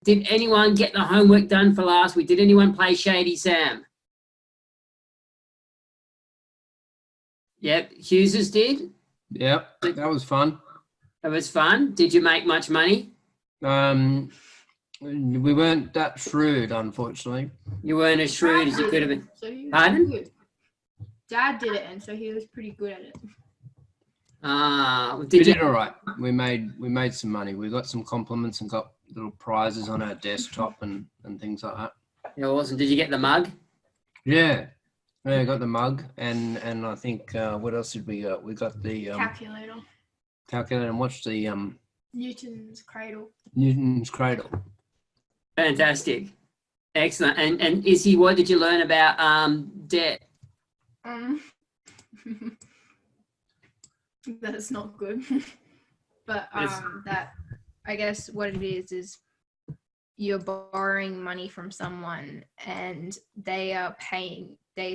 Did anyone get the homework done for last week? Did anyone play Shady Sam? Yep, Hughes did. Yep, that was fun. It was fun. Did you make much money? We weren't that shrewd, unfortunately. You weren't as shrewd as you could have been. So he was Pardon? good. Dad did it, and so he was pretty good at it. We Did you? did all right. We made some money. We got some compliments and got little prizes on our desktop and things like that. Yeah, awesome. Did you get the mug? Yeah, I got the mug and I think what else did we got? We got the calculator and watched the Newton's cradle. Fantastic. Excellent. And Izzy, what did you learn about debt? That's not good. But that, I guess what it is you're borrowing money from someone and they're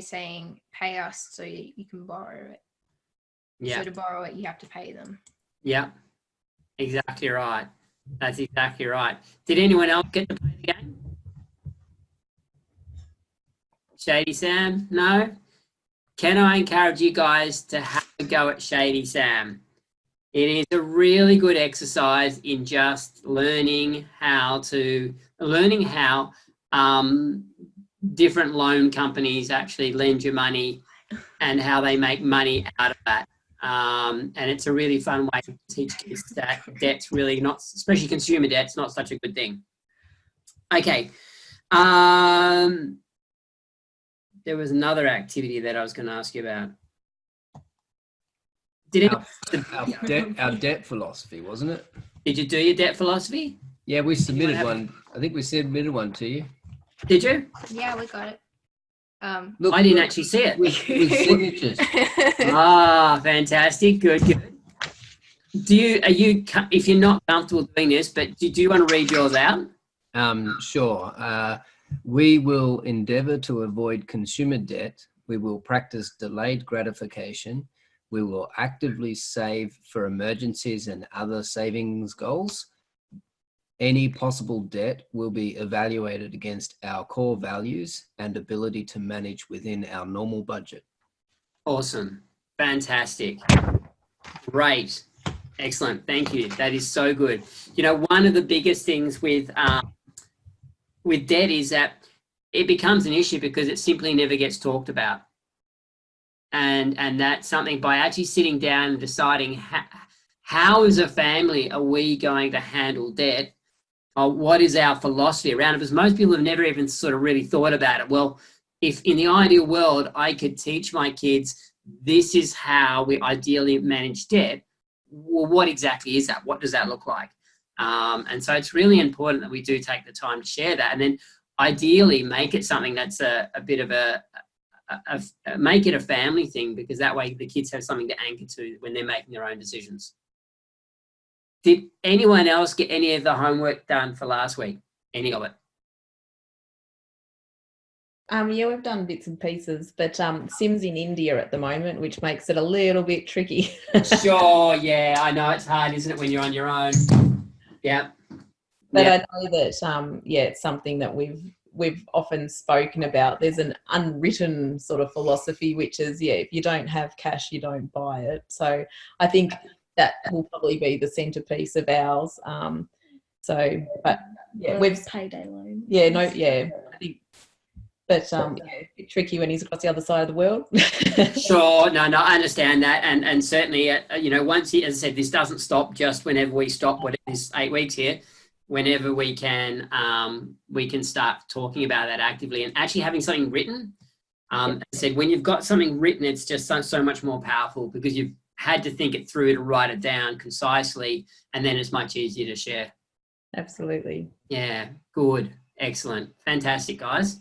saying pay us so you can borrow it. Yeah. So to borrow it, you have to pay them. Yeah, exactly right. That's exactly right. Did anyone else get to play the game? Shady Sam? No? Can I encourage you guys to have a go at Shady Sam? It is a really good exercise in just learning how different loan companies actually lend you money and how they make money out of that. And it's a really fun way to teach kids that debt's really not, especially consumer debt's not such a good thing. Okay. There was another activity that I was going to ask you about. Our debt philosophy, wasn't it? Did you do your debt philosophy? Yeah, we submitted one. I think we submitted one to you. Did you? Yeah, we got it. Look, I didn't actually see it. With signatures. Fantastic. Good. If you're not comfortable doing this, but do you want to read yours out? Sure. We will endeavour to avoid consumer debt. We will practice delayed gratification. We will actively save for emergencies and other savings goals. Any possible debt will be evaluated against our core values and ability to manage within our normal budget. Awesome. Fantastic. Great. Excellent. Thank you. That is so good. You know, one of the biggest things with debt is that it becomes an issue because it simply never gets talked about. And that's something by actually sitting down and deciding how as a family are we going to handle debt? What is our philosophy around it? Because most people have never even sort of really thought about it. Well, if in the ideal world, I could teach my kids, this is how we ideally manage debt. Well, what exactly is that? What does that look like? And so it's really important that we do take the time to share that. And then ideally make it something that's a bit of make it a family thing, because that way the kids have something to anchor to when they're making their own decisions. Did anyone else get any of the homework done for last week? Any of it? Yeah, we've done bits and pieces, but Sim's in India at the moment, which makes it a little bit tricky. Sure, yeah, I know it's hard, isn't it, when you're on your own? Yeah. But I know that, it's something that we've often spoken about. There's an unwritten sort of philosophy, which is, if you don't have cash, you don't buy it. So I think that will probably be the centerpiece of ours. We've payday loan. I think. But it's a bit tricky when he's across the other side of the world. Sure, no, I understand that, and certainly, once as I said, this doesn't stop just whenever we stop. What it is, 8 weeks here. Whenever we can start talking about that actively and actually having something written. As I said, when you've got something written, it's just so much more powerful because you've had to think it through to write it down concisely, and then it's much easier to share. Absolutely. Yeah, good, excellent, fantastic, guys.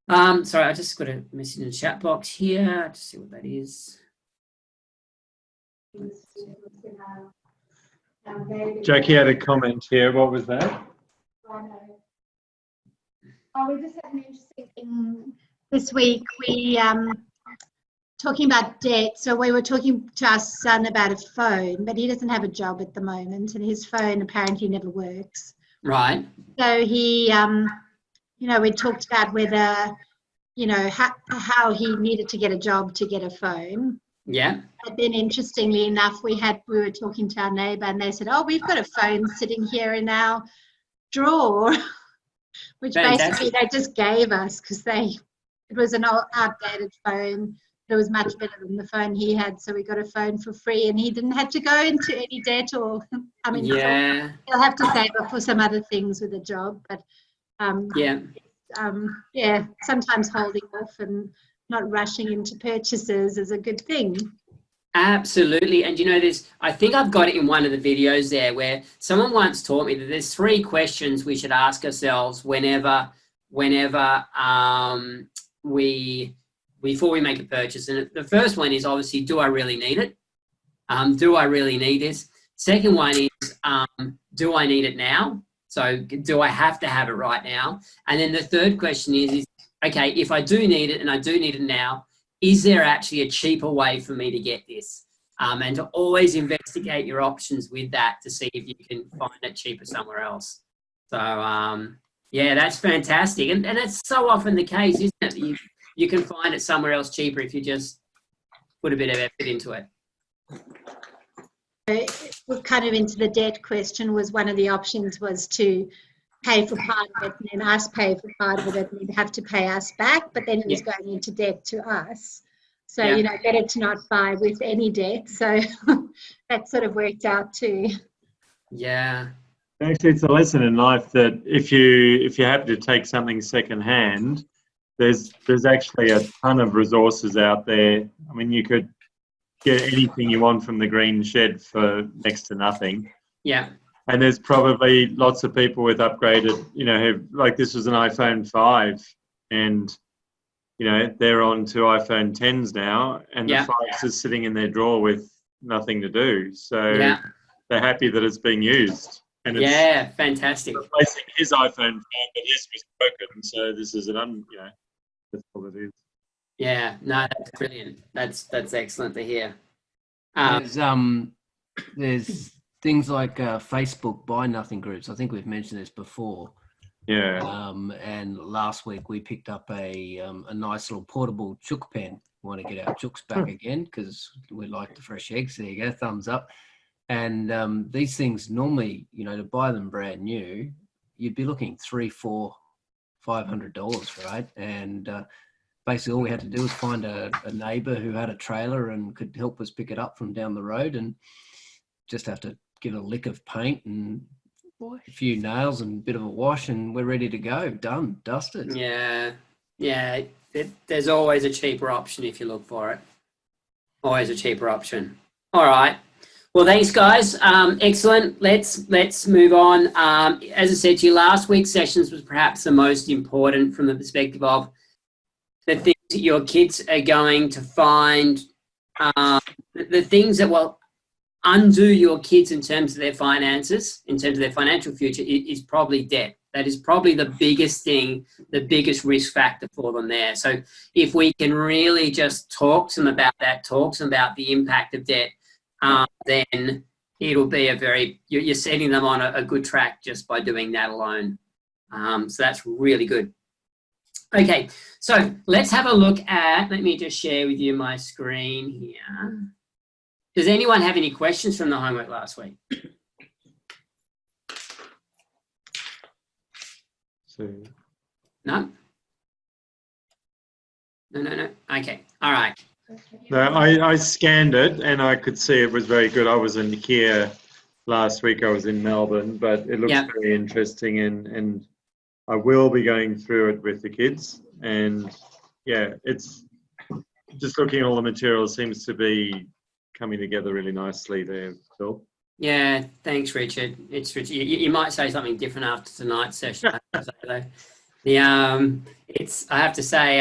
Sorry, I just got a message in the chat box here. Just see what that is. Jackie had a comment here. What was that? We just had an interesting thing this week. We talking about debt. So we were talking to our son about a phone, but he doesn't have a job at the moment, and his phone apparently never works. Right. So he, we talked about whether, how he needed to get a job to get a phone. Yeah. But then, interestingly enough, we were talking to our neighbour, and they said, "Oh, we've got a phone sitting here in our drawer," which basically Fantastic. they just gave us because it was an old, outdated phone. It was much better than the phone he had, so we got a phone for free, and he didn't have to go into any debt Yeah. he'll have to save up for some other things with a job, but Yeah. sometimes holding off and not rushing into purchases is a good thing. Absolutely. And I think I've got it in one of the videos there where someone once taught me that there's 3 questions we should ask ourselves whenever before we make a purchase. And the first one is obviously, do I really need it? Do I really need this? Second one is, do I need it now? So do I have to have it right now? And then the third question is okay, if I do need it and I do need it now, is there actually a cheaper way for me to get this? And to always investigate your options with that to see if you can find it cheaper somewhere else. So, yeah, that's fantastic. And that's so often the case, isn't it? You can find it somewhere else cheaper if you just put a bit of effort into it. We're kind of into the debt question. Was one of the options was to pay for part of it and then us pay for part of it, and he'd have to pay us back, but then he was going into debt to us. So, better to not buy with any debt. So that sort of worked out too. Yeah. Actually, it's a lesson in life that if you happen to take something secondhand, there's actually a ton of resources out there. I mean, you could get anything you want from the green shed for next to nothing. Yeah. And there's probably lots of people with upgraded, like this was an iPhone 5 and, they're on to iPhone 10s now and the 5's is sitting in their drawer with nothing to do. So they're happy that it's being used. And it's fantastic. replacing his iPhone 5, but his was broken. So this is that's all it is. Yeah, no, that's brilliant. That's excellent to hear. There's things like Facebook Buy Nothing groups. I think we've mentioned this before. Yeah. And last week we picked up a nice little portable chook pen. We want to get our chooks back again because we like the fresh eggs. There you go, thumbs up. And these things normally, to buy them brand new, you'd be looking $300, $400, $500, right? And basically all we had to do was find a neighbour who had a trailer and could help us pick it up from down the road, and just have to give it a lick of paint and a few nails and a bit of a wash, and we're ready to go. Done, dusted. Yeah. There's always a cheaper option if you look for it. Always a cheaper option. All right. Well, thanks, guys. Excellent. Let's move on. As I said to you, last week's sessions was perhaps the most important from the perspective of the things that your kids are going to find, the things that will undo your kids in terms of their finances, in terms of their financial future, is probably debt. That is probably the biggest thing, the biggest risk factor for them there. So if we can really just talk to them about that, talk to them about the impact of debt, then it'll be you're setting them on a good track just by doing that alone. So that's really good. Okay, so let's have a look let me just share with you my screen here. Does anyone have any questions from the homework last week? No? No. Okay, all right. No, I scanned it and I could see it was very good. I wasn't here last week. I was in Melbourne, but it looks very interesting, and I will be going through it with the kids. And it's just looking at all the material seems to be coming together really nicely there, Phil. Yeah, thanks, Richard. It's Richard. You might say something different after tonight's session. I have to say,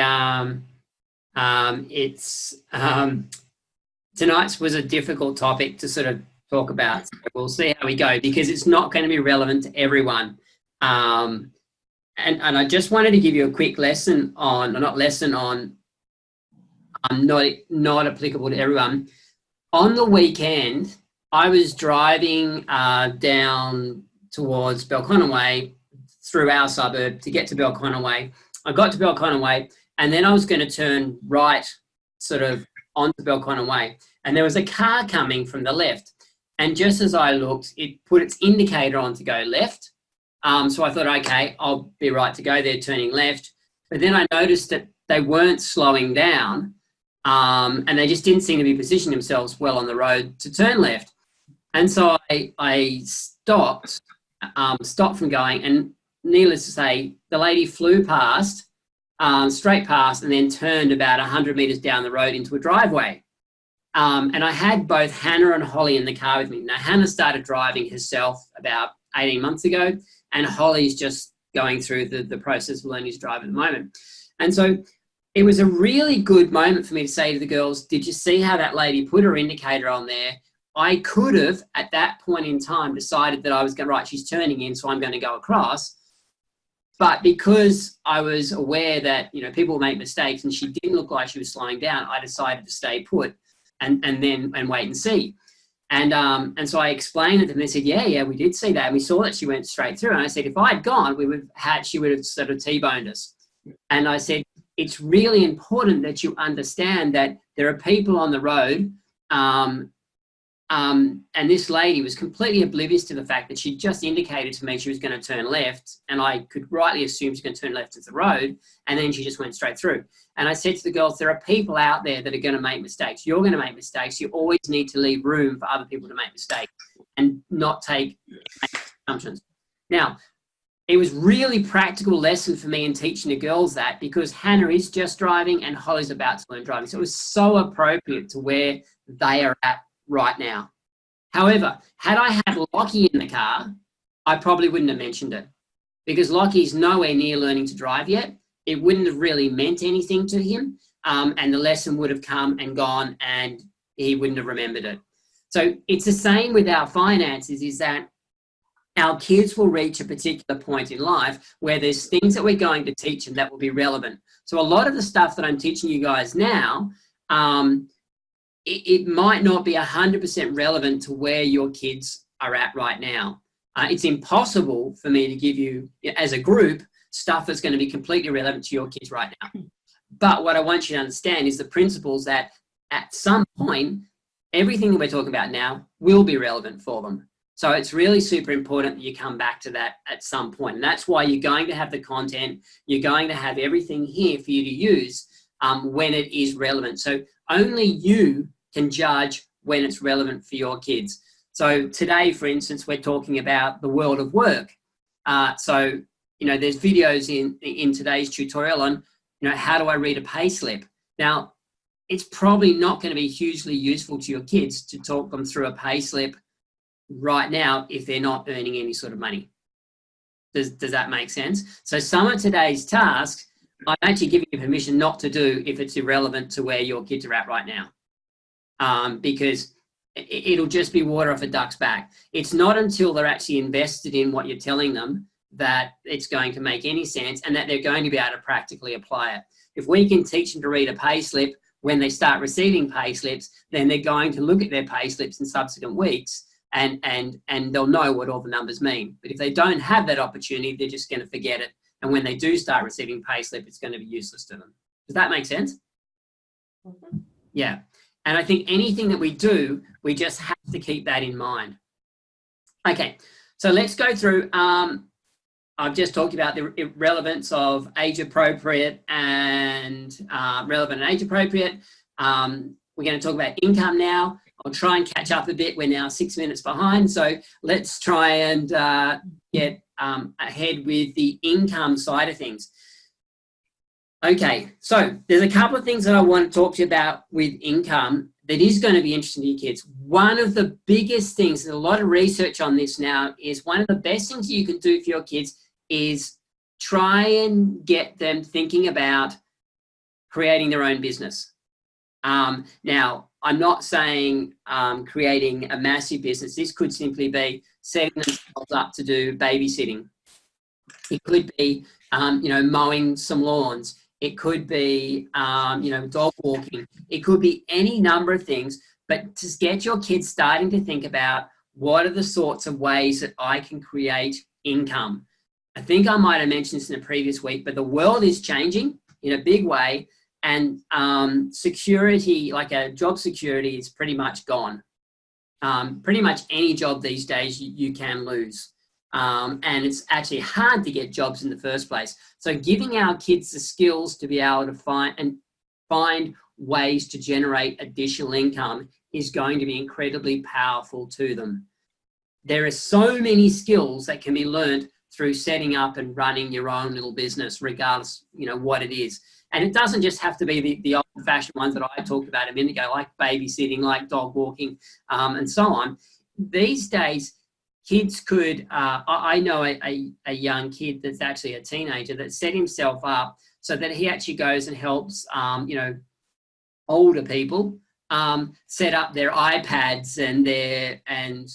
tonight's was a difficult topic to sort of talk about. So we'll see how we go, because it's not going to be relevant to everyone. And I just wanted to give you a quick lesson on, not applicable to everyone. On the weekend, I was driving down towards Belconnen through our suburb to get to Belconnen. I got to Belconnen and then I was going to turn right sort of onto Belconnen, and there was a car coming from the left. And just as I looked, it put its indicator on to go left. So I thought, okay, I'll be right to go there, turning left. But then I noticed that they weren't slowing down, and they just didn't seem to be positioning themselves well on the road to turn left. And so I stopped from going, and needless to say, the lady flew past, straight past, and then turned about 100 metres down the road into a driveway. And I had both Hannah and Holly in the car with me. Now, Hannah started driving herself about 18 months ago, and Holly's just going through the process of learning to drive at the moment. And so it was a really good moment for me to say to the girls, did you see how that lady put her indicator on there? I could have, at that point in time, decided that I was going, right, she's turning in, so I'm going to go across. But because I was aware that, you know, people make mistakes and she didn't look like she was slowing down, I decided to stay put and wait and see. And so I explained it to them. They said, yeah, we did see that. And we saw that she went straight through. And I said, if I'd gone, she would have sort of T-boned us. And I said, it's really important that you understand that there are people on the road. And this lady was completely oblivious to the fact that she just indicated to me she was going to turn left, and I could rightly assume she's going to turn left at the road, and then she just went straight through. And I said to the girls, there are people out there that are going to make mistakes. You're going to make mistakes. You always need to leave room for other people to make mistakes and not take assumptions. Now, it was really practical lesson for me in teaching the girls that, because Hannah is just driving and Holly's about to learn driving. So it was so appropriate to where they are at right now. However, had I had Lockie in the car, I probably wouldn't have mentioned it, because Lockie's nowhere near learning to drive yet. It wouldn't have really meant anything to him, and the lesson would have come and gone and he wouldn't have remembered it. So it's the same with our finances, is that our kids will reach a particular point in life where there's things that we're going to teach them that will be relevant. So a lot of the stuff that I'm teaching you guys now, it might not be 100% relevant to where your kids are at right now. It's impossible for me to give you, as a group, stuff that's going to be completely relevant to your kids right now. But what I want you to understand is the principles that at some point, everything that we're talking about now will be relevant for them. So it's really super important that you come back to that at some point. And that's why you're going to have the content, you're going to have everything here for you to use when it is relevant. So only you can judge when it's relevant for your kids. So today, for instance, we're talking about the world of work. So, you know, there's videos in today's tutorial on, you know, how do I read a pay slip? Now, it's probably not going to be hugely useful to your kids to talk them through a pay slip right now if they're not earning any sort of money. Does that make sense? So some of today's tasks, I'm actually giving you permission not to do if it's irrelevant to where your kids are at right now. Because it'll just be water off a duck's back. It's not until they're actually invested in what you're telling them that it's going to make any sense and that they're going to be able to practically apply it. If we can teach them to read a pay slip when they start receiving pay slips, then they're going to look at their pay slips in subsequent weeks and they'll know what all the numbers mean. But if they don't have that opportunity, they're just going to forget it. And when they do start receiving pay slip, it's going to be useless to them. Does that make sense? Mm-hmm. Yeah. And I think anything that we do, we just have to keep that in mind. Okay, so let's go through. I've just talked about the relevance of age-appropriate and relevant and age-appropriate. We're going to talk about income now. I'll try and catch up a bit. We're now 6 minutes behind, so let's try and get ahead with the income side of things. Okay, so there's a couple of things that I want to talk to you about with income that is going to be interesting to your kids. One of the biggest things, there's a lot of research on this now, is one of the best things you can do for your kids is try and get them thinking about creating their own business. Now, I'm not saying creating a massive business. This could simply be setting themselves up to do babysitting. It could be, you know, mowing some lawns. It could be, you know, dog walking. It could be any number of things, but to get your kids starting to think about what are the sorts of ways that I can create income? I think I might have mentioned this in a previous week, but the world is changing in a big way, and security, like a job security, is pretty much gone. Pretty much any job these days you can lose. And it's actually hard to get jobs in the first place. So giving our kids the skills to be able to find ways to generate additional income is going to be incredibly powerful to them. There are so many skills that can be learned through setting up and running your own little business, regardless, what it is. And it doesn't just have to be the old-fashioned ones that I talked about a minute ago, like babysitting, like dog walking, and so on. These days, kids could, I know a young kid that's actually a teenager that set himself up so that he actually goes and helps, older people set up their iPads and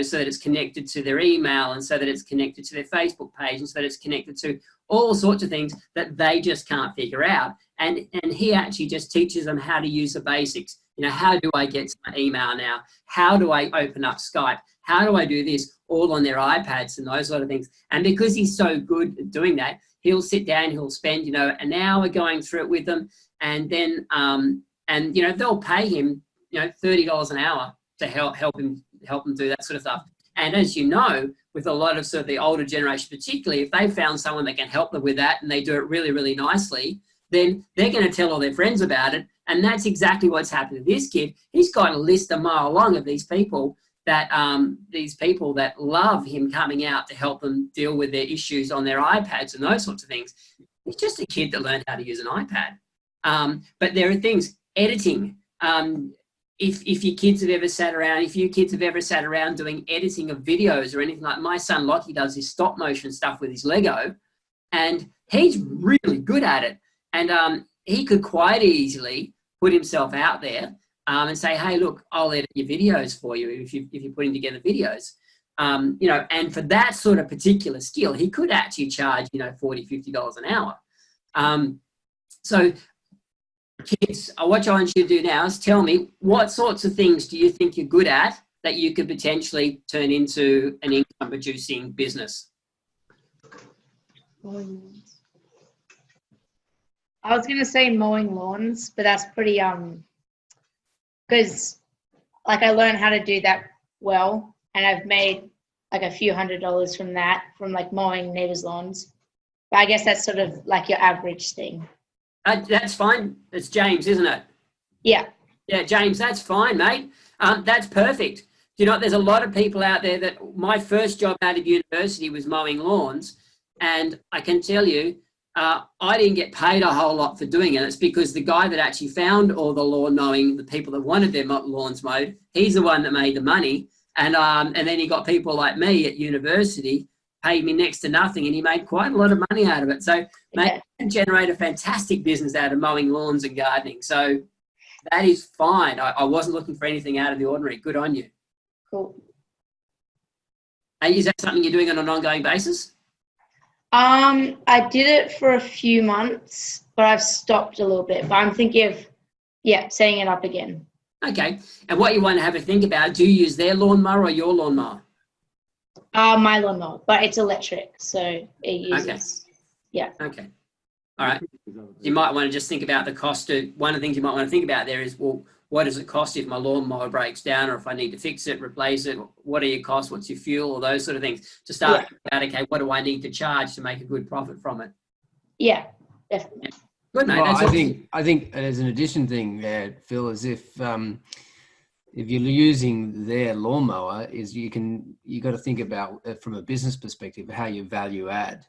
so that it's connected to their email, and so that it's connected to their Facebook page, and so that it's connected to all sorts of things that they just can't figure out. And he actually just teaches them how to use the basics. How do I get my email now? How do I open up Skype? How do I do this? All on their iPads and those sort of things. And because he's so good at doing that, he'll sit down, he'll spend, an hour going through it with them, and then they'll pay him, $30 an hour to help him do that sort of stuff. And as you know, with a lot of sort of the older generation, particularly, if they found someone that can help them with that and they do it really, really nicely, then they're going to tell all their friends about it. And that's exactly what's happened to this kid. He's got a list a mile long of these people that love him coming out to help them deal with their issues on their iPads and those sorts of things. He's just a kid that learned how to use an iPad. But there are things, editing. If your kids have ever sat around, doing editing of videos or anything, like my son Lockie does his stop motion stuff with his Lego, and he's really good at it. And he could quite easily put himself out there and say, hey, look, I'll edit your videos for you if you're putting together videos. And for that sort of particular skill, he could actually charge, $40, $50 an hour. So kids, what I want you to do now is tell me, what sorts of things do you think you're good at that you could potentially turn into an income producing business? I was going to say mowing lawns, but that's pretty, because like I learned how to do that well, and I've made like a few $100s from that, from like mowing neighbors' lawns. But I guess that's sort of like your average thing. That's fine. It's James, isn't it? Yeah. Yeah, James, that's fine, mate. That's perfect. There's a lot of people out there that my first job out of university was mowing lawns, and I can tell you, I didn't get paid a whole lot for doing it. It's because the guy that actually found all the lawn mowing, the people that wanted their lawns mowed, he's the one that made the money. And then he got people like me at university paid me next to nothing, and he made quite a lot of money out of it. So mate, you can generate a fantastic business out of mowing lawns and gardening. So that is fine. I wasn't looking for anything out of the ordinary. Good on you. Cool. Is that something you're doing on an ongoing basis? I did it for a few months, but I've stopped a little bit. But I'm thinking of, setting it up again. Okay. And what you want to have a think about, do you use their lawnmower or your lawnmower? My lawnmower, but it's electric, so it uses. Okay. Yeah. Okay. All right. You might want to just think about the cost. One of the things you might want to think about there is, well, what does it cost if my lawnmower breaks down, or if I need to fix it, replace it? What are your costs? What's your fuel? Or those sort of things to start about, okay, what do I need to charge to make a good profit from it? Yeah, definitely. Yeah. Good, mate. Well, That's I think as an addition thing there, Phil, is if you're using their lawnmower, is you got to think about from a business perspective how you value add.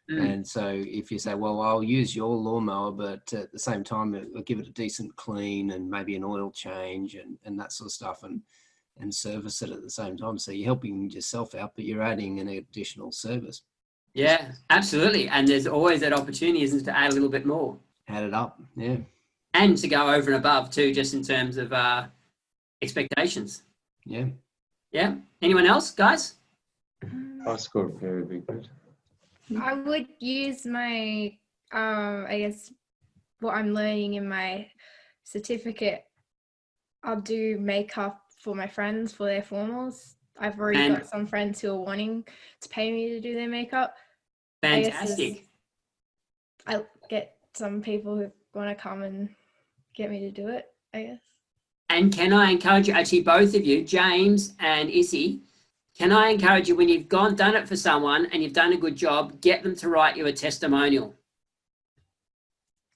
And so if you say, well, I'll use your lawnmower, but at the same time, I'll give it a decent clean and maybe an oil change and that sort of stuff, and service it at the same time. So you're helping yourself out, but you're adding an additional service. Yeah, absolutely. And there's always that opportunity, isn't it, to add a little bit more. Add it up, yeah. And to go over and above too, just in terms of expectations. Yeah. Yeah. Anyone else, guys? I scored very good. I would use my, I guess, what I'm learning in my certificate. I'll do makeup for my friends for their formals. I've already And- got some friends who are wanting to pay me to do their makeup. I guess Fantastic. I get some people who want to come and get me to do it, I guess. And can I encourage you, actually both of you, James and Issy, can I encourage you when you've done it for someone and you've done a good job, get them to write you a testimonial.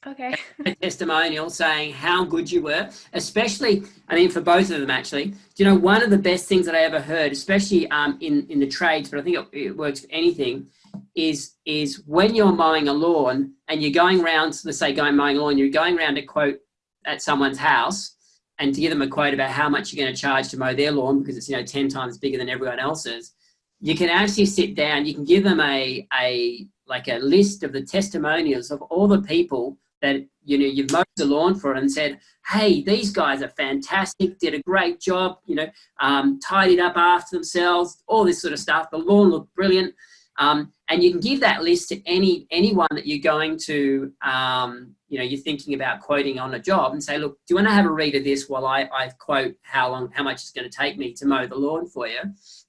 Okay. A testimonial saying how good you were, especially, I mean, for both of them actually. Do you know, one of the best things that I ever heard, especially in the trades, but I think it works for anything, is when you're mowing a lawn and you're going around, let's say mowing a lawn, you're going around to quote at someone's house and to give them a quote about how much you're going to charge to mow their lawn because it's, 10 times bigger than everyone else's. You can actually sit down, you can give them a list of the testimonials of all the people that you've mowed the lawn for and said, hey, these guys are fantastic, did a great job, tidied up after themselves, all this sort of stuff. The lawn looked brilliant. And you can give that list to anyone that you're going to, you're thinking about quoting on a job and say, look, do you want to have a read of this while I quote how much it's going to take me to mow the lawn for you?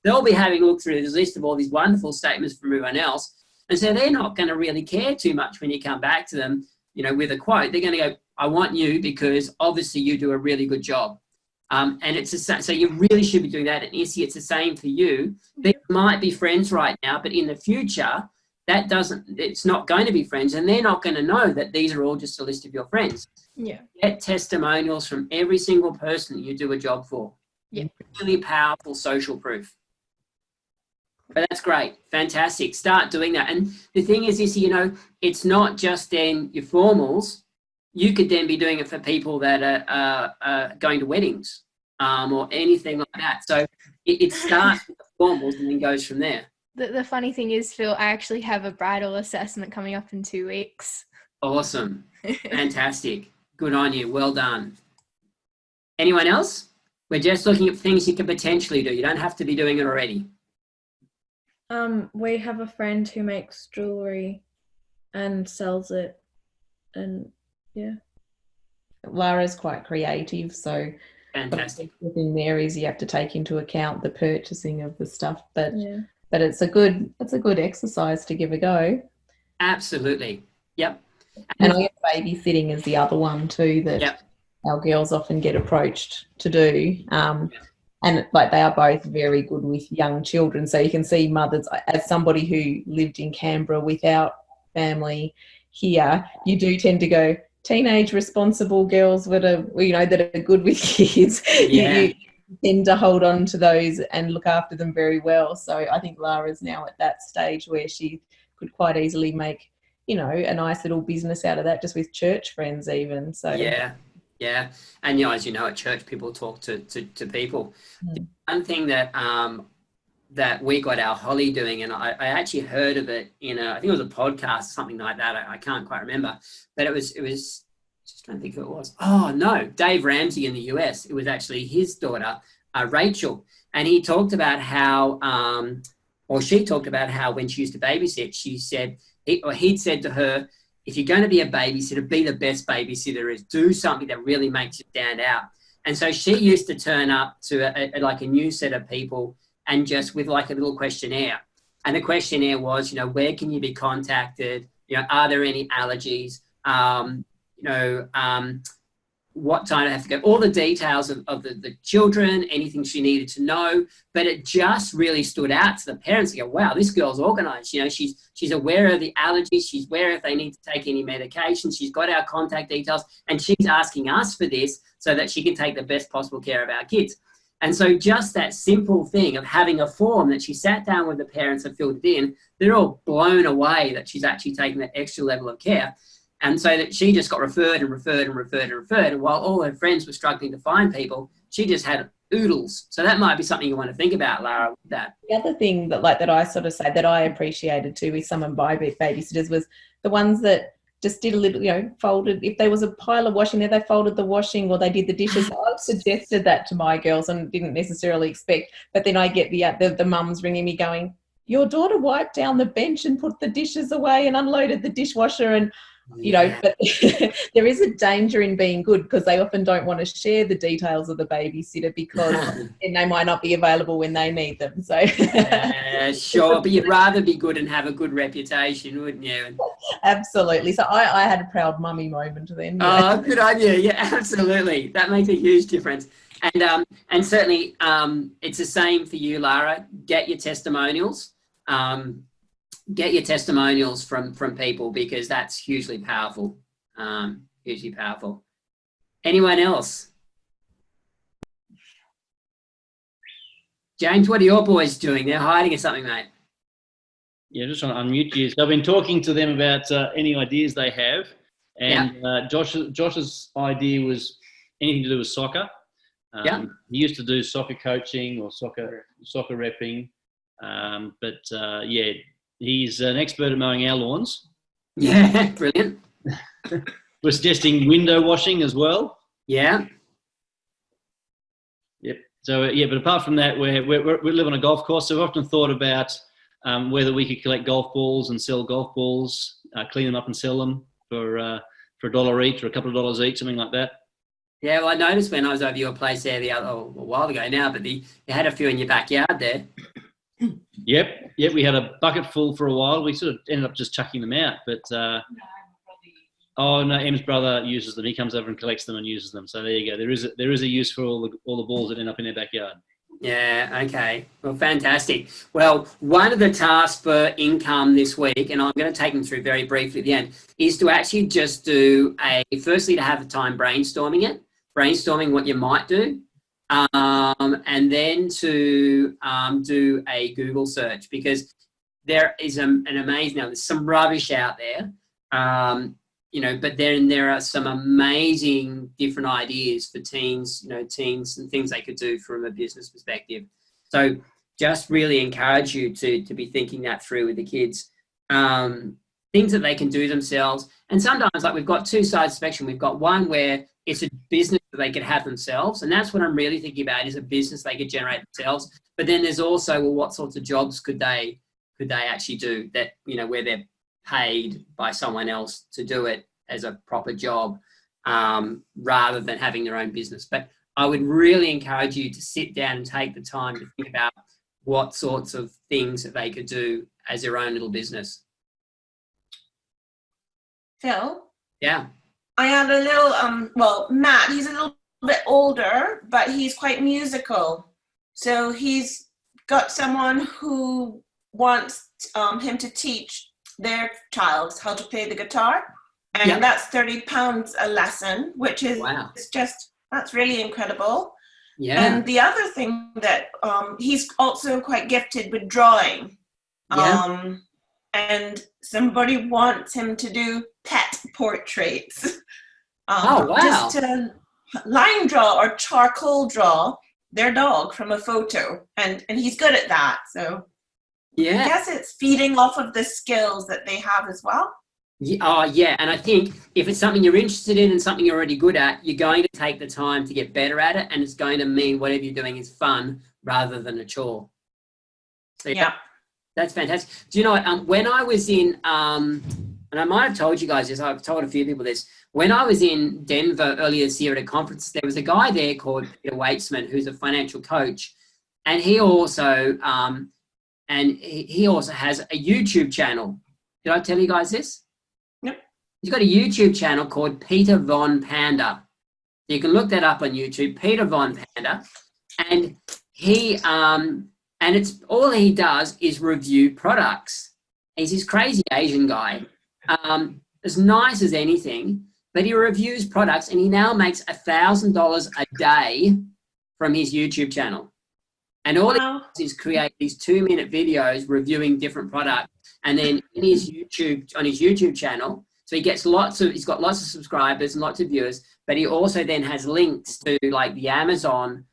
They'll be having a look through this list of all these wonderful statements from everyone else. And so they're not going to really care too much when you come back to them, with a quote. They're going to go, I want you because obviously you do a really good job. And so you really should be doing that. And Issy, it's the same for you. They might be friends right now, but in the future, it's not going to be friends, and they're not going to know that these are all just a list of your friends. Yeah. Get testimonials from every single person that you do a job for. Yeah. Really powerful social proof. But that's great. Fantastic. Start doing that. And the thing is, Issy, it's not just then your formals. You could then be doing it for people that are going to weddings or anything like that. So it starts with the formals and then goes from there. The funny thing is, Phil, I actually have a bridal assessment coming up in 2 weeks. Awesome. Fantastic. Good on you. Well done. Anyone else? We're just looking at things you can potentially do. You don't have to be doing it already. We have a friend who makes jewelry and sells it, and yeah. Lara's quite creative, so Fantastic. the thing there is you have to take into account the purchasing of the stuff, but Yeah. but it's a good exercise to give a go. Absolutely. Yep. And I guess babysitting is the other one too that Yep. our girls often get approached to do. And like they are both very good with young children. So you can see mothers, as somebody who lived in Canberra without family here, you do tend to go, teenage responsible girls that are good with kids. Yeah. You tend to hold on to those and look after them very well. So I think Lara's now at that stage where she could quite easily make, a nice little business out of that, just with church friends even. So Yeah. And, as you know, at church, people talk to people. Mm. One thing that that we got our Holly doing, and I actually heard of it in I think it was a podcast or something like that. I can't quite remember. But it was just trying to think who it was. Oh, no, Dave Ramsey in the US. It was actually his daughter, Rachel. And he talked about how, she talked about how when she used to babysit, she said, he'd said to her, if you're going to be a babysitter, be the best babysitter there is. Do something that really makes you stand out. And so she used to turn up to a new set of people and just with like a little questionnaire. And the questionnaire was, where can you be contacted? Are there any allergies? What time I have to go, all the details of the children, anything she needed to know. But it just really stood out to the parents. They go, wow, this girl's organized. She's aware of the allergies. She's aware if they need to take any medication. She's got our contact details, and she's asking us for this so that she can take the best possible care of our kids. And so just that simple thing of having a form that she sat down with the parents and filled it in, they're all blown away that she's actually taken that extra level of care. And so that she just got referred. And while all her friends were struggling to find people, she just had oodles. So that might be something you want to think about, Lara, with that. The other thing that I sort of say that I appreciated too with some of my babysitters was the ones that just did a little, folded. If there was a pile of washing there, they folded the washing or they did the dishes. I suggested that to my girls and didn't necessarily expect. But then I get the mums ringing me going, your daughter wiped down the bench and put the dishes away and unloaded the dishwasher. And you know, but there is a danger in being good because they often don't want to share the details of the babysitter because then they might not be available when they need them. So sure, but you'd rather be good and have a good reputation, wouldn't you? Absolutely. So I had a proud mummy moment then. Oh, good on you. Yeah, absolutely. That makes a huge difference. And certainly it's the same for you, Lara. Get your testimonials. Get your testimonials from people because that's hugely powerful. Hugely powerful. Anyone else? James, what are your boys doing? They're hiding or something, mate. Yeah, just trying to unmute you. So I've been talking to them about any ideas they have, and Josh's idea was anything to do with soccer. He used to do soccer coaching or soccer repping, but he's an expert at mowing our lawns. Yeah, brilliant. We're suggesting window washing as well. Yeah. Yep. So but apart from that, we live on a golf course, so we've often thought about whether we could collect golf balls and sell golf balls, clean them up and sell them for $1 each or a couple of dollars each, something like that. Yeah, well, I noticed when I was over your place there a while ago now, but you had a few in your backyard there. Yep. We had a bucket full for a while. We sort of ended up just chucking them out, but Em's brother uses them. He comes over and collects them and uses them. So there you go. There is a use for all the balls that end up in their backyard. Yeah, okay. Well, fantastic. Well, one of the tasks for income this week, and I'm going to take them through very briefly at the end, is to actually just do firstly to have a time brainstorming what you might do, and then to do a Google search, because there is an amazing, now there's some rubbish out there, but then there are some amazing different ideas for teens and things they could do from a business perspective. So just really encourage you to be thinking that through with the kids, things that they can do themselves. And sometimes, like, we've got two sides of the spectrum. We've got one where it's a business that they could have themselves, and that's what I'm really thinking about, is a business they could generate themselves. But then there's also, well, what sorts of jobs could they actually do that, where they're paid by someone else to do it as a proper job, rather than having their own business. But I would really encourage you to sit down and take the time to think about what sorts of things that they could do as their own little business. Phil? Yeah. I had a little, Matt, he's a little bit older, but he's quite musical. So he's got someone who wants him to teach their child how to play the guitar. And that's £30 a lesson, which is that's really incredible. Yeah. And the other thing that he's also quite gifted with drawing. Yeah. And somebody wants him to do pet portraits. Just to line draw or charcoal draw their dog from a photo. And he's good at that. So I guess it's feeding off of the skills that they have as well. Yeah, and I think if it's something you're interested in and something you're already good at, you're going to take the time to get better at it, and it's going to mean whatever you're doing is fun rather than a chore. So that's fantastic. Do you know what, when I was in, and I might have told you guys this, I've told a few people this, when I was in Denver earlier this year at a conference, there was a guy there called Peter Waitsman, who's a financial coach, and he also has a YouTube channel. Did I tell you guys this? He's got a YouTube channel called Peter Von Panda. You can look that up on YouTube, Peter Von Panda. And he, and it's all he does is review products. He's this crazy Asian guy, as nice as anything, but he reviews products, and he now makes $1,000 a day from his YouTube channel. And all he does is create these 2-minute videos reviewing different products. And then on his YouTube channel, so he's got lots of subscribers and lots of viewers, but he also then has links to like the Amazon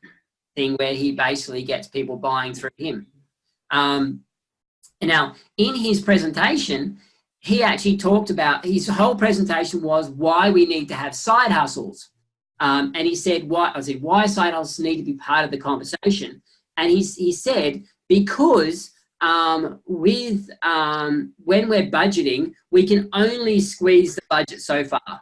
thing where he basically gets people buying through him. Now, in his presentation, he actually talked about, his whole presentation was why we need to have side hustles. And he said, why side hustles need to be part of the conversation. And he said, because when we're budgeting, we can only squeeze the budget so far.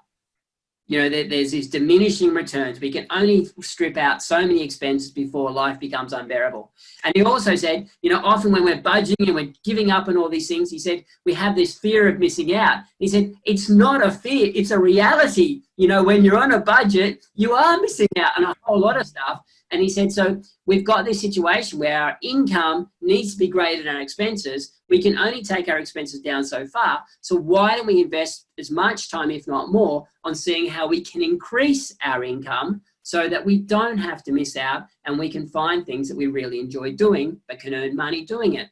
You know, there's these diminishing returns. We can only strip out so many expenses before life becomes unbearable. And he also said, you know, often when we're budgeting and we're giving up on all these things, he said, we have this fear of missing out. He said, it's not a fear, it's a reality. You know, when you're on a budget, you are missing out on a whole lot of stuff. And he said, so we've got this situation where our income needs to be greater than our expenses. We can only take our expenses down so far. So why don't we invest as much time, if not more, on seeing how we can increase our income so that we don't have to miss out and we can find things that we really enjoy doing but can earn money doing it.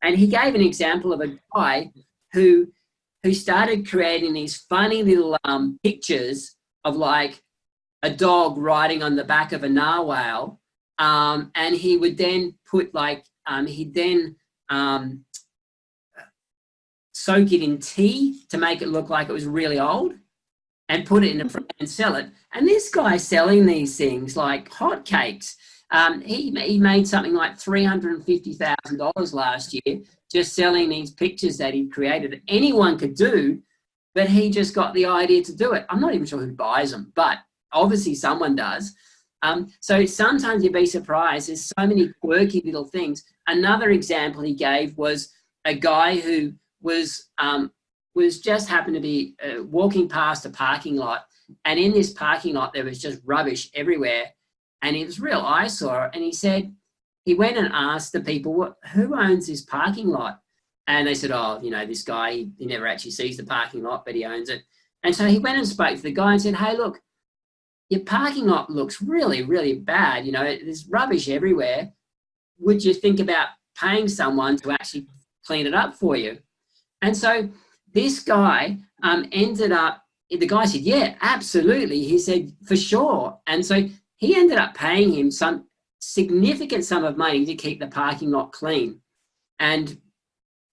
And he gave an example of a guy who started creating these funny little pictures of like a dog riding on the back of a narwhal, and he would then put like, soak it in tea to make it look like it was really old and put it in a frame and sell it. And this guy's selling these things like hotcakes. He made something like $350,000 last year just selling these pictures that he created. Anyone could do, but he just got the idea to do it. I'm not even sure who buys them, but obviously someone does. So sometimes you'd be surprised. There's so many quirky little things. Another example he gave was a guy who was just happened to be walking past a parking lot, and in this parking lot there was just rubbish everywhere, and it was real eyesore. And he said he went and asked the people, who owns this parking lot? And they said, oh, you know, this guy, he never actually sees the parking lot, but he owns it. And so he went and spoke to the guy and said, hey, look, your parking lot looks really, really bad. You know, there's rubbish everywhere. Would you think about paying someone to actually clean it up for you? And so this guy ended up, the guy said, yeah, absolutely. He said, for sure. And so he ended up paying him some significant sum of money to keep the parking lot clean. And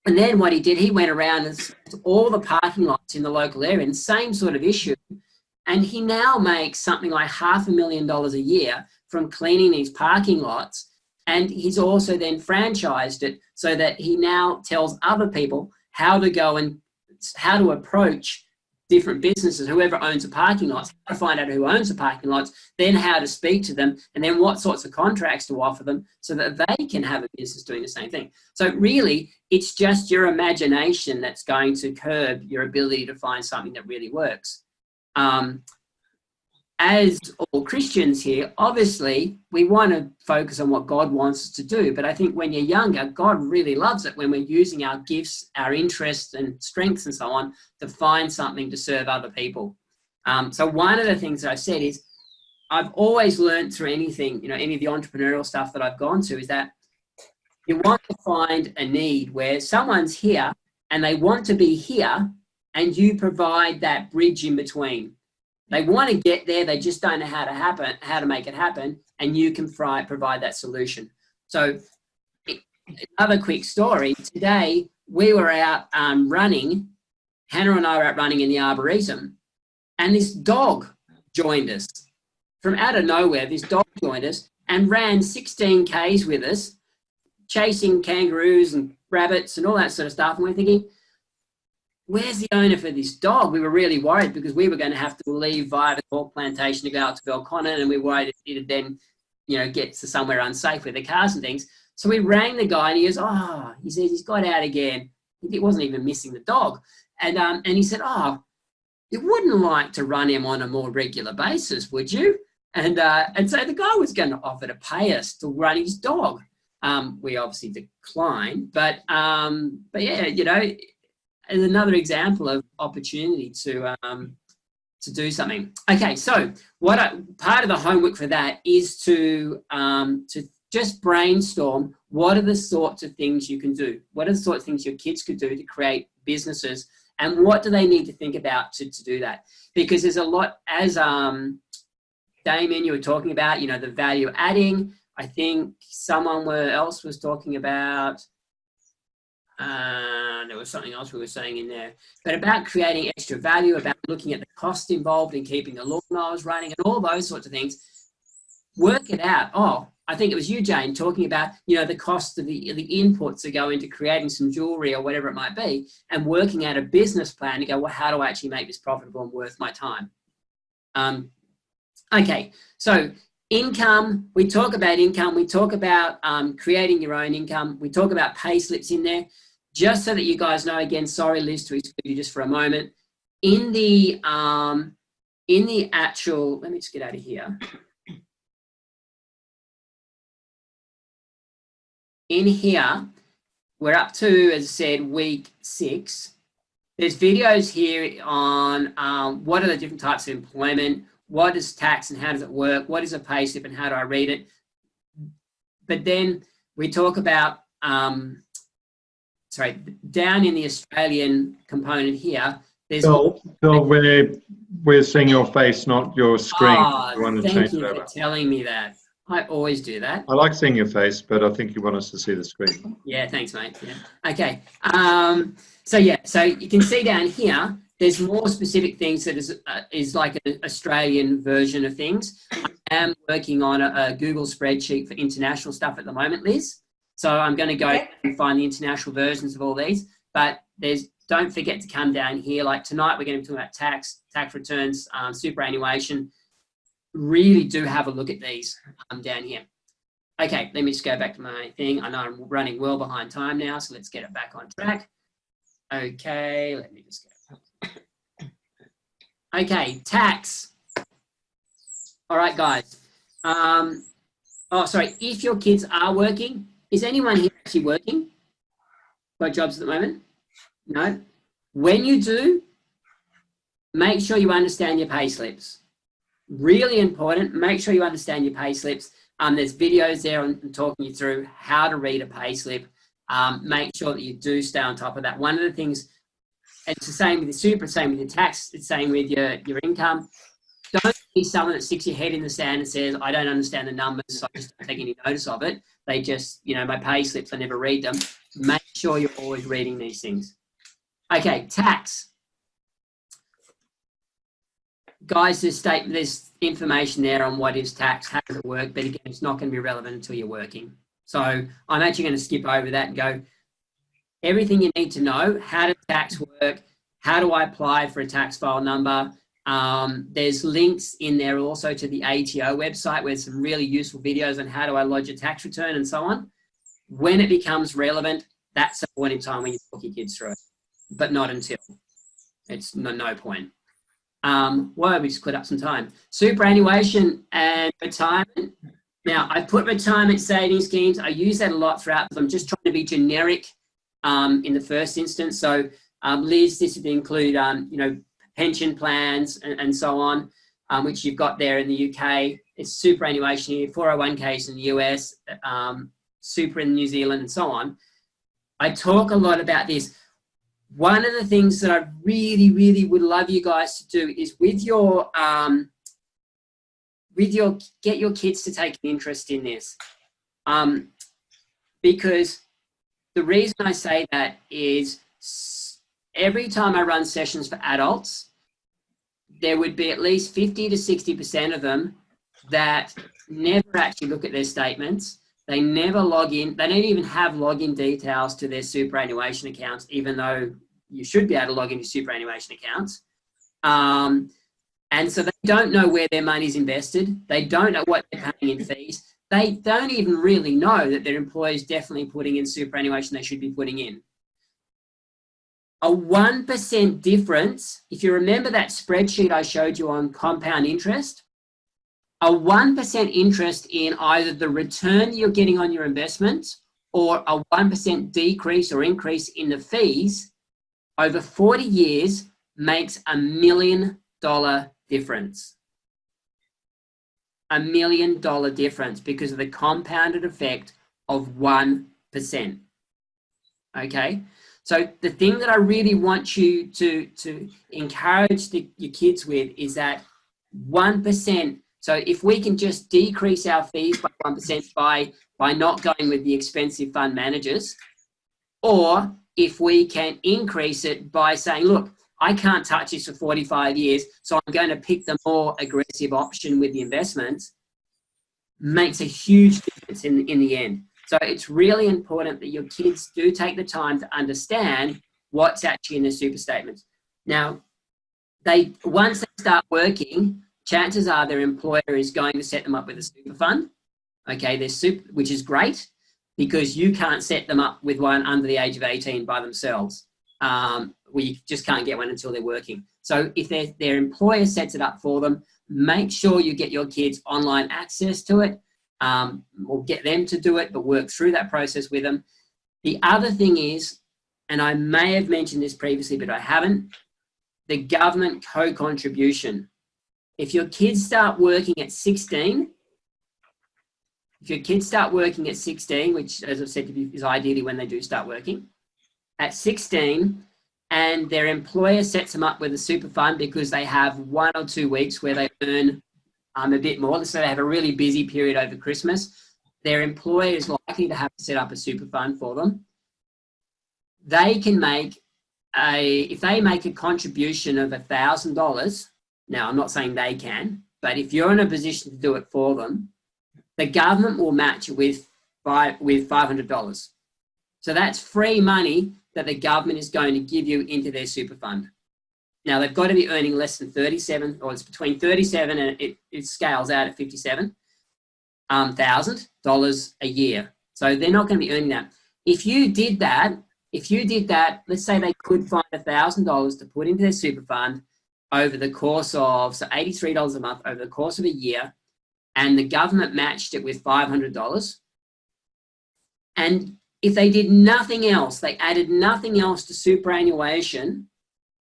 then what he did, he went around and to all the parking lots in the local area, and same sort of issue. And he now makes something like $500,000 a year from cleaning these parking lots. And he's also then franchised it so that he now tells other people how to go and how to approach different businesses, whoever owns a parking lot, how to find out who owns the parking lots, then how to speak to them, and then what sorts of contracts to offer them so that they can have a business doing the same thing. So really, it's just your imagination that's going to curb your ability to find something that really works. As all Christians here, obviously, we want to focus on what God wants us to do. But I think when you're younger, God really loves it when we're using our gifts, our interests and strengths and so on to find something to serve other people. So one of the things that I've said is I've always learned through anything, you know, any of the entrepreneurial stuff that I've gone to is that you want to find a need where someone's here and they want to be here and you provide that bridge in between. They want to get there, they just don't know how to make it happen, and you can provide that solution. So another quick story. Today, we were out running. Hannah and I were out running in the Arboretum, and this dog joined us. From out of nowhere, this dog joined us and ran 16 Ks with us, chasing kangaroos and rabbits and all that sort of stuff. And we're thinking, where's the owner for this dog? We were really worried because we were going to have to leave via the Cork Plantation to go out to Belconnen, and we were worried it'd then, you know, get to somewhere unsafe with the cars and things. So we rang the guy and he goes, oh, he says he's got out again. He wasn't even missing the dog. And he said, oh, you wouldn't like to run him on a more regular basis, would you? And so the guy was going to offer to pay us to run his dog. We obviously declined, but yeah, you know, is another example of opportunity to do something. Okay, so part of the homework for that is to just brainstorm what are the sorts of things you can do, what are the sorts of things your kids could do to create businesses, and what do they need to think about to do that? Because there's a lot, as Damien, you were talking about, you know, the value adding. I think someone else was talking about. There was something else we were saying in there, but about creating extra value, about looking at the cost involved in keeping the lawnmowers running and all those sorts of things. Work it out. Oh, I think it was you, Jane, talking about, you know, the cost of the inputs that go into creating some jewelry or whatever it might be, and working out a business plan to go, well, how do I actually make this profitable and worth my time? Okay, so income, we talk about income, we talk about creating your own income, we talk about pay slips in there. Just so that you guys know, again, sorry, Liz, to exclude you just for a moment. In the actual, let me just get out of here. In here, we're up to, as I said, week 6. There's videos here on what are the different types of employment, what is tax and how does it work, what is a pay slip and how do I read it. But then we talk about, sorry, down in the Australian component here, there's... Bill, we're seeing your face, not your screen. Oh, thank you for telling me that. I always do that. I like seeing your face, but I think you want us to see the screen. Yeah, thanks, mate. Yeah. Okay. So you can see down here, there's more specific things that is like an Australian version of things. I am working on a Google spreadsheet for international stuff at the moment, Liz. So I'm going to go and find the international versions of all these. But don't forget to come down here. Like tonight, we're going to be talking about tax returns, superannuation. Really do have a look at these down here. Okay, let me just go back to my thing. I know I'm running well behind time now, so let's get it back on track. Okay, let me just go. Okay, tax. All right, guys. Oh, sorry, if your kids are working, is anyone here actually working? Got jobs at the moment? No? When you do, make sure you understand your pay slips. Really important, make sure you understand your pay slips. There's videos there on talking you through how to read a pay slip. Make sure that you do stay on top of that. One of the things, it's the same with the super, same with your tax, it's the same with your income. Don't be someone that sticks your head in the sand and says, I don't understand the numbers, so I just don't take any notice of it. They just, you know, my pay slips, I never read them. Make sure you're always reading these things. Okay, tax. Guys, there's information there on what is tax, how does it work, but again, it's not going to be relevant until you're working. So I'm actually going to skip over that and go, everything you need to know, how does tax work, how do I apply for a tax file number. There's links in there also to the ATO website where some really useful videos on how do I lodge a tax return and so on. When it becomes relevant, that's the point in time when you talk your kids through it, but not until. It's no point. Well, we just cleared up some time. Superannuation and retirement. Now, I put retirement savings schemes. I use that a lot throughout because I'm just trying to be generic in the first instance. So, Liz, this would include, you know, pension plans and so on, which you've got there in the UK. It's superannuation here, 401ks in the US, super in New Zealand, and so on. I talk a lot about this. One of the things that I really, really would love you guys to do is get your kids to take an interest in this. Because the reason I say that is every time I run sessions for adults, there would be at least 50 to 60% of them that never actually look at their statements. They never log in. They don't even have login details to their superannuation accounts, even though you should be able to log into superannuation accounts. And so they don't know where their money's invested. They don't know what they're paying in fees. They don't even really know that their employer's definitely putting in superannuation they should be putting in. A 1% difference, if you remember that spreadsheet I showed you on compound interest, a 1% interest in either the return you're getting on your investments or a 1% decrease or increase in the fees over 40 years makes $1 million difference. $1 million difference because of the compounded effect of 1%. Okay? So the thing that I really want you to encourage your kids with is that 1%. So if we can just decrease our fees by 1% by not going with the expensive fund managers, or if we can increase it by saying, look, I can't touch this for 45 years, so I'm going to pick the more aggressive option with the investments, makes a huge difference in the end. So it's really important that your kids do take the time to understand what's actually in the super statements. Now, once they start working, chances are their employer is going to set them up with a super fund. Okay, which is great, because you can't set them up with one under the age of 18 by themselves. We just can't get one until they're working. So if their employer sets it up for them, make sure you get your kids online access to it, or get them to do it, but work through that process with them. The other thing is, and I may have mentioned this previously, but I haven't, the government co-contribution. If your kids start working at 16, which, as I've said, is ideally when they do start working, at 16, and their employer sets them up with a super fund because they have 1 or 2 weeks where they earn a bit more, so they have a really busy period over Christmas, their employer is likely to have to set up a super fund for them. They can make if they make a contribution of $1,000, now I'm not saying they can, but if you're in a position to do it for them, the government will match it with $500. So that's free money that the government is going to give you into their super fund. Now, they've got to be earning less than 37, or it's between 37 and it scales out at $57,000 a year. So they're not going to be earning that. If you did that, let's say they could find $1,000 to put into their super fund over the course of, so $83 a month over the course of a year, and the government matched it with $500. And if they did nothing else, they added nothing else to superannuation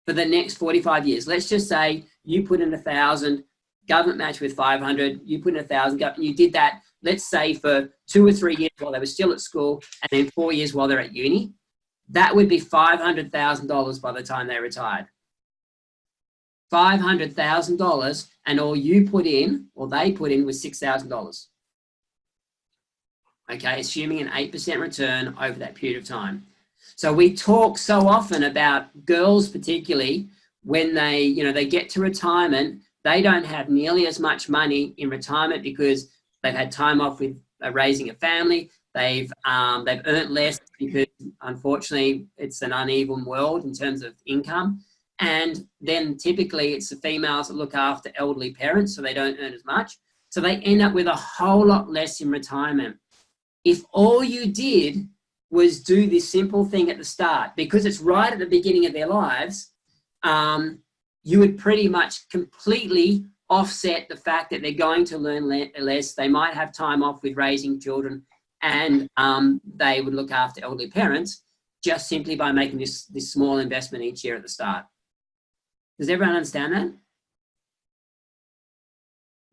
for the next 45 years. Let's just say you put in 1,000, government matched with 500, you put in 1,000, and you did that, let's say for 2 or 3 years while they were still at school, and then 4 years while they're at uni. That would be $500,000 by the time they retired. $500,000, and all you put in, or they put in, was $6,000. Okay, assuming an 8% return over that period of time. So we talk so often about girls, particularly when they get to retirement, they don't have nearly as much money in retirement because they've had time off with raising a family. They've earned less because, unfortunately, it's an uneven world in terms of income. And then typically it's the females that look after elderly parents, so they don't earn as much. So they end up with a whole lot less in retirement. If all you did was do this simple thing at the start, because it's right at the beginning of their lives, you would pretty much completely offset the fact that they're going to learn less. They might have time off with raising children, and they would look after elderly parents just simply by making this small investment each year at the start. Does everyone understand that?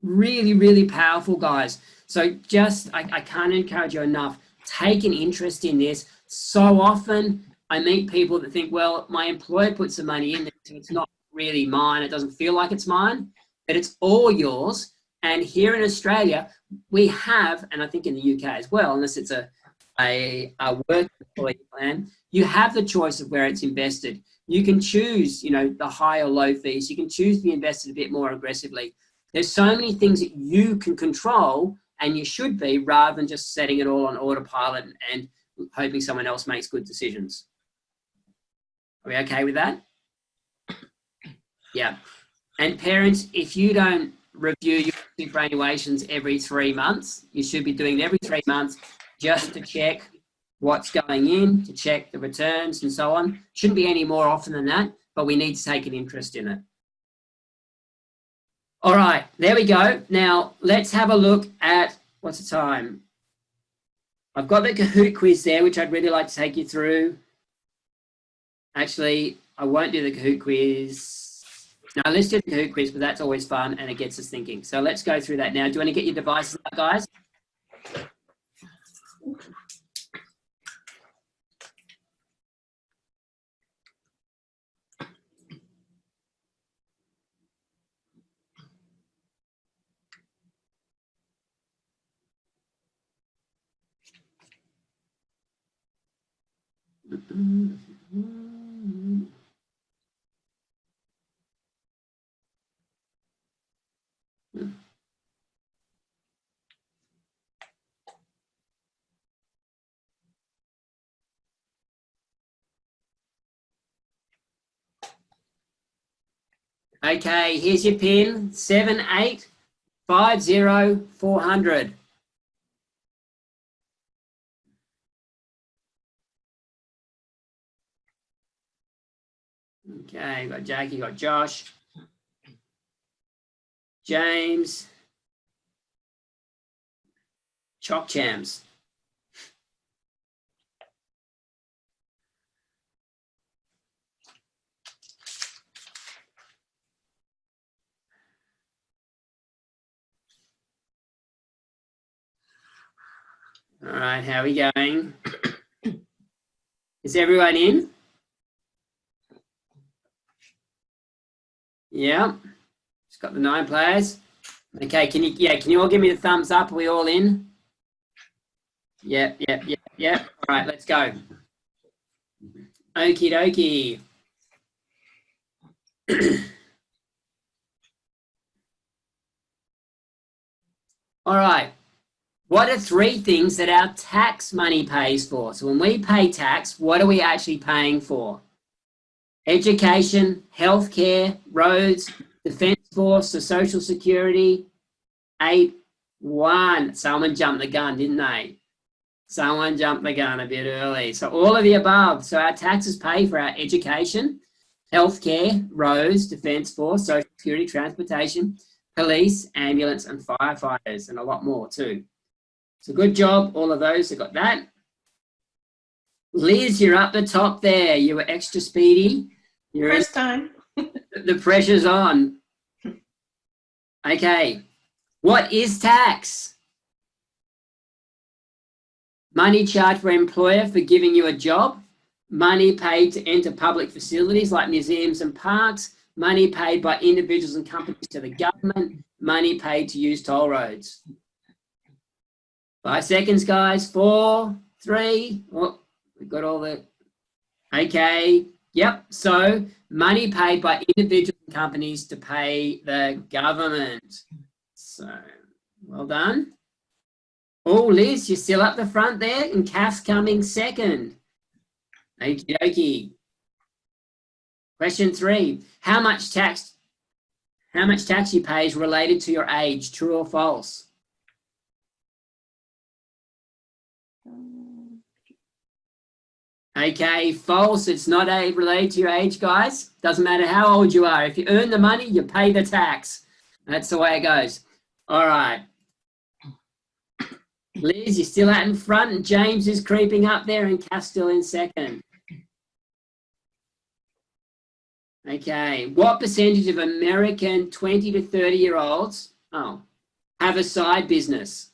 Really, really powerful, guys. So just, I can't encourage you enough. Take an interest in this. So often I meet people that think, well, my employer puts the money in, so it's not really mine. It doesn't feel like it's mine, but it's all yours. And here in Australia, we have, and I think in the UK as well, unless it's a work employee plan, you have the choice of where it's invested. You can choose, the high or low fees. You can choose to be invested a bit more aggressively. There's so many things that you can control, and you should be, rather than just setting it all on autopilot and hoping someone else makes good decisions. Are we okay with that? Yeah. And parents, if you don't review your superannuations every 3 months, you should be doing it every 3 months just to check what's going in, to check the returns and so on. Shouldn't be any more often than that, but we need to take an interest in it. All right, there we go. Now, let's have a look at, what's the time? I've got the Kahoot quiz there, which I'd really like to take you through. Actually, I won't do the Kahoot quiz. No, let's do the Kahoot quiz, but that's always fun and it gets us thinking. So let's go through that now. Do you want to get your devices out, guys? Okay, here's your pin, 7850400. Okay, got Jackie, got Josh, James, Choc Chams. All right, how are we going? Is everyone in? Yeah. Just got the 9 players. Okay, can you all give me the thumbs up? Are we all in? Yep. All right, let's go. Okie dokie. All right. What are 3 things that our tax money pays for? So when we pay tax, what are we actually paying for? Education, healthcare, roads, defence force, so social security. 8-1. Someone jumped the gun, didn't they? Someone jumped the gun a bit early. So all of the above. So our taxes pay for our education, healthcare, roads, defence force, social security, transportation, police, ambulance, and firefighters, and a lot more too. So good job, all of those that got that. Liz, you're up the top there. You were extra speedy. You're First time. The pressure's on. Okay. What is tax? Money charged by employer for giving you a job. Money paid to enter public facilities like museums and parks. Money paid by individuals and companies to the government. Money paid to use toll roads. 5 seconds, guys. 4, 3. Oh, we've got all the... Okay. Yep. So money paid by individuals and companies to pay the government. So well done. Oh, Liz, you're still up the front there, and Kath's coming second. Okie dokie. Question 3. How much tax you pay is related to your age, true or false? Okay, false. It's not related to your age, guys. Doesn't matter how old you are. If you earn the money, you pay the tax. That's the way it goes. All right. Liz, you're still out in front, and James is creeping up there, and Kath's still in second. Okay, what percentage of American 20 to 30-year-olds have a side business?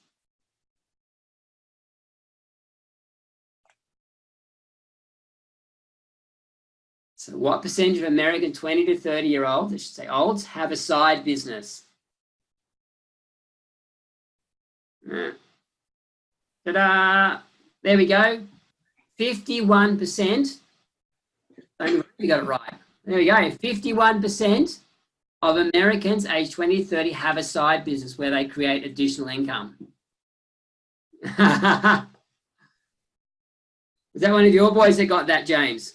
So what percentage of American 20 to 30-year-olds, I should say olds, have a side business? Ta-da! There we go. 51%. You got it right. There we go. 51% of Americans aged 20 to 30 have a side business where they create additional income. Is that one of your boys that got that, James?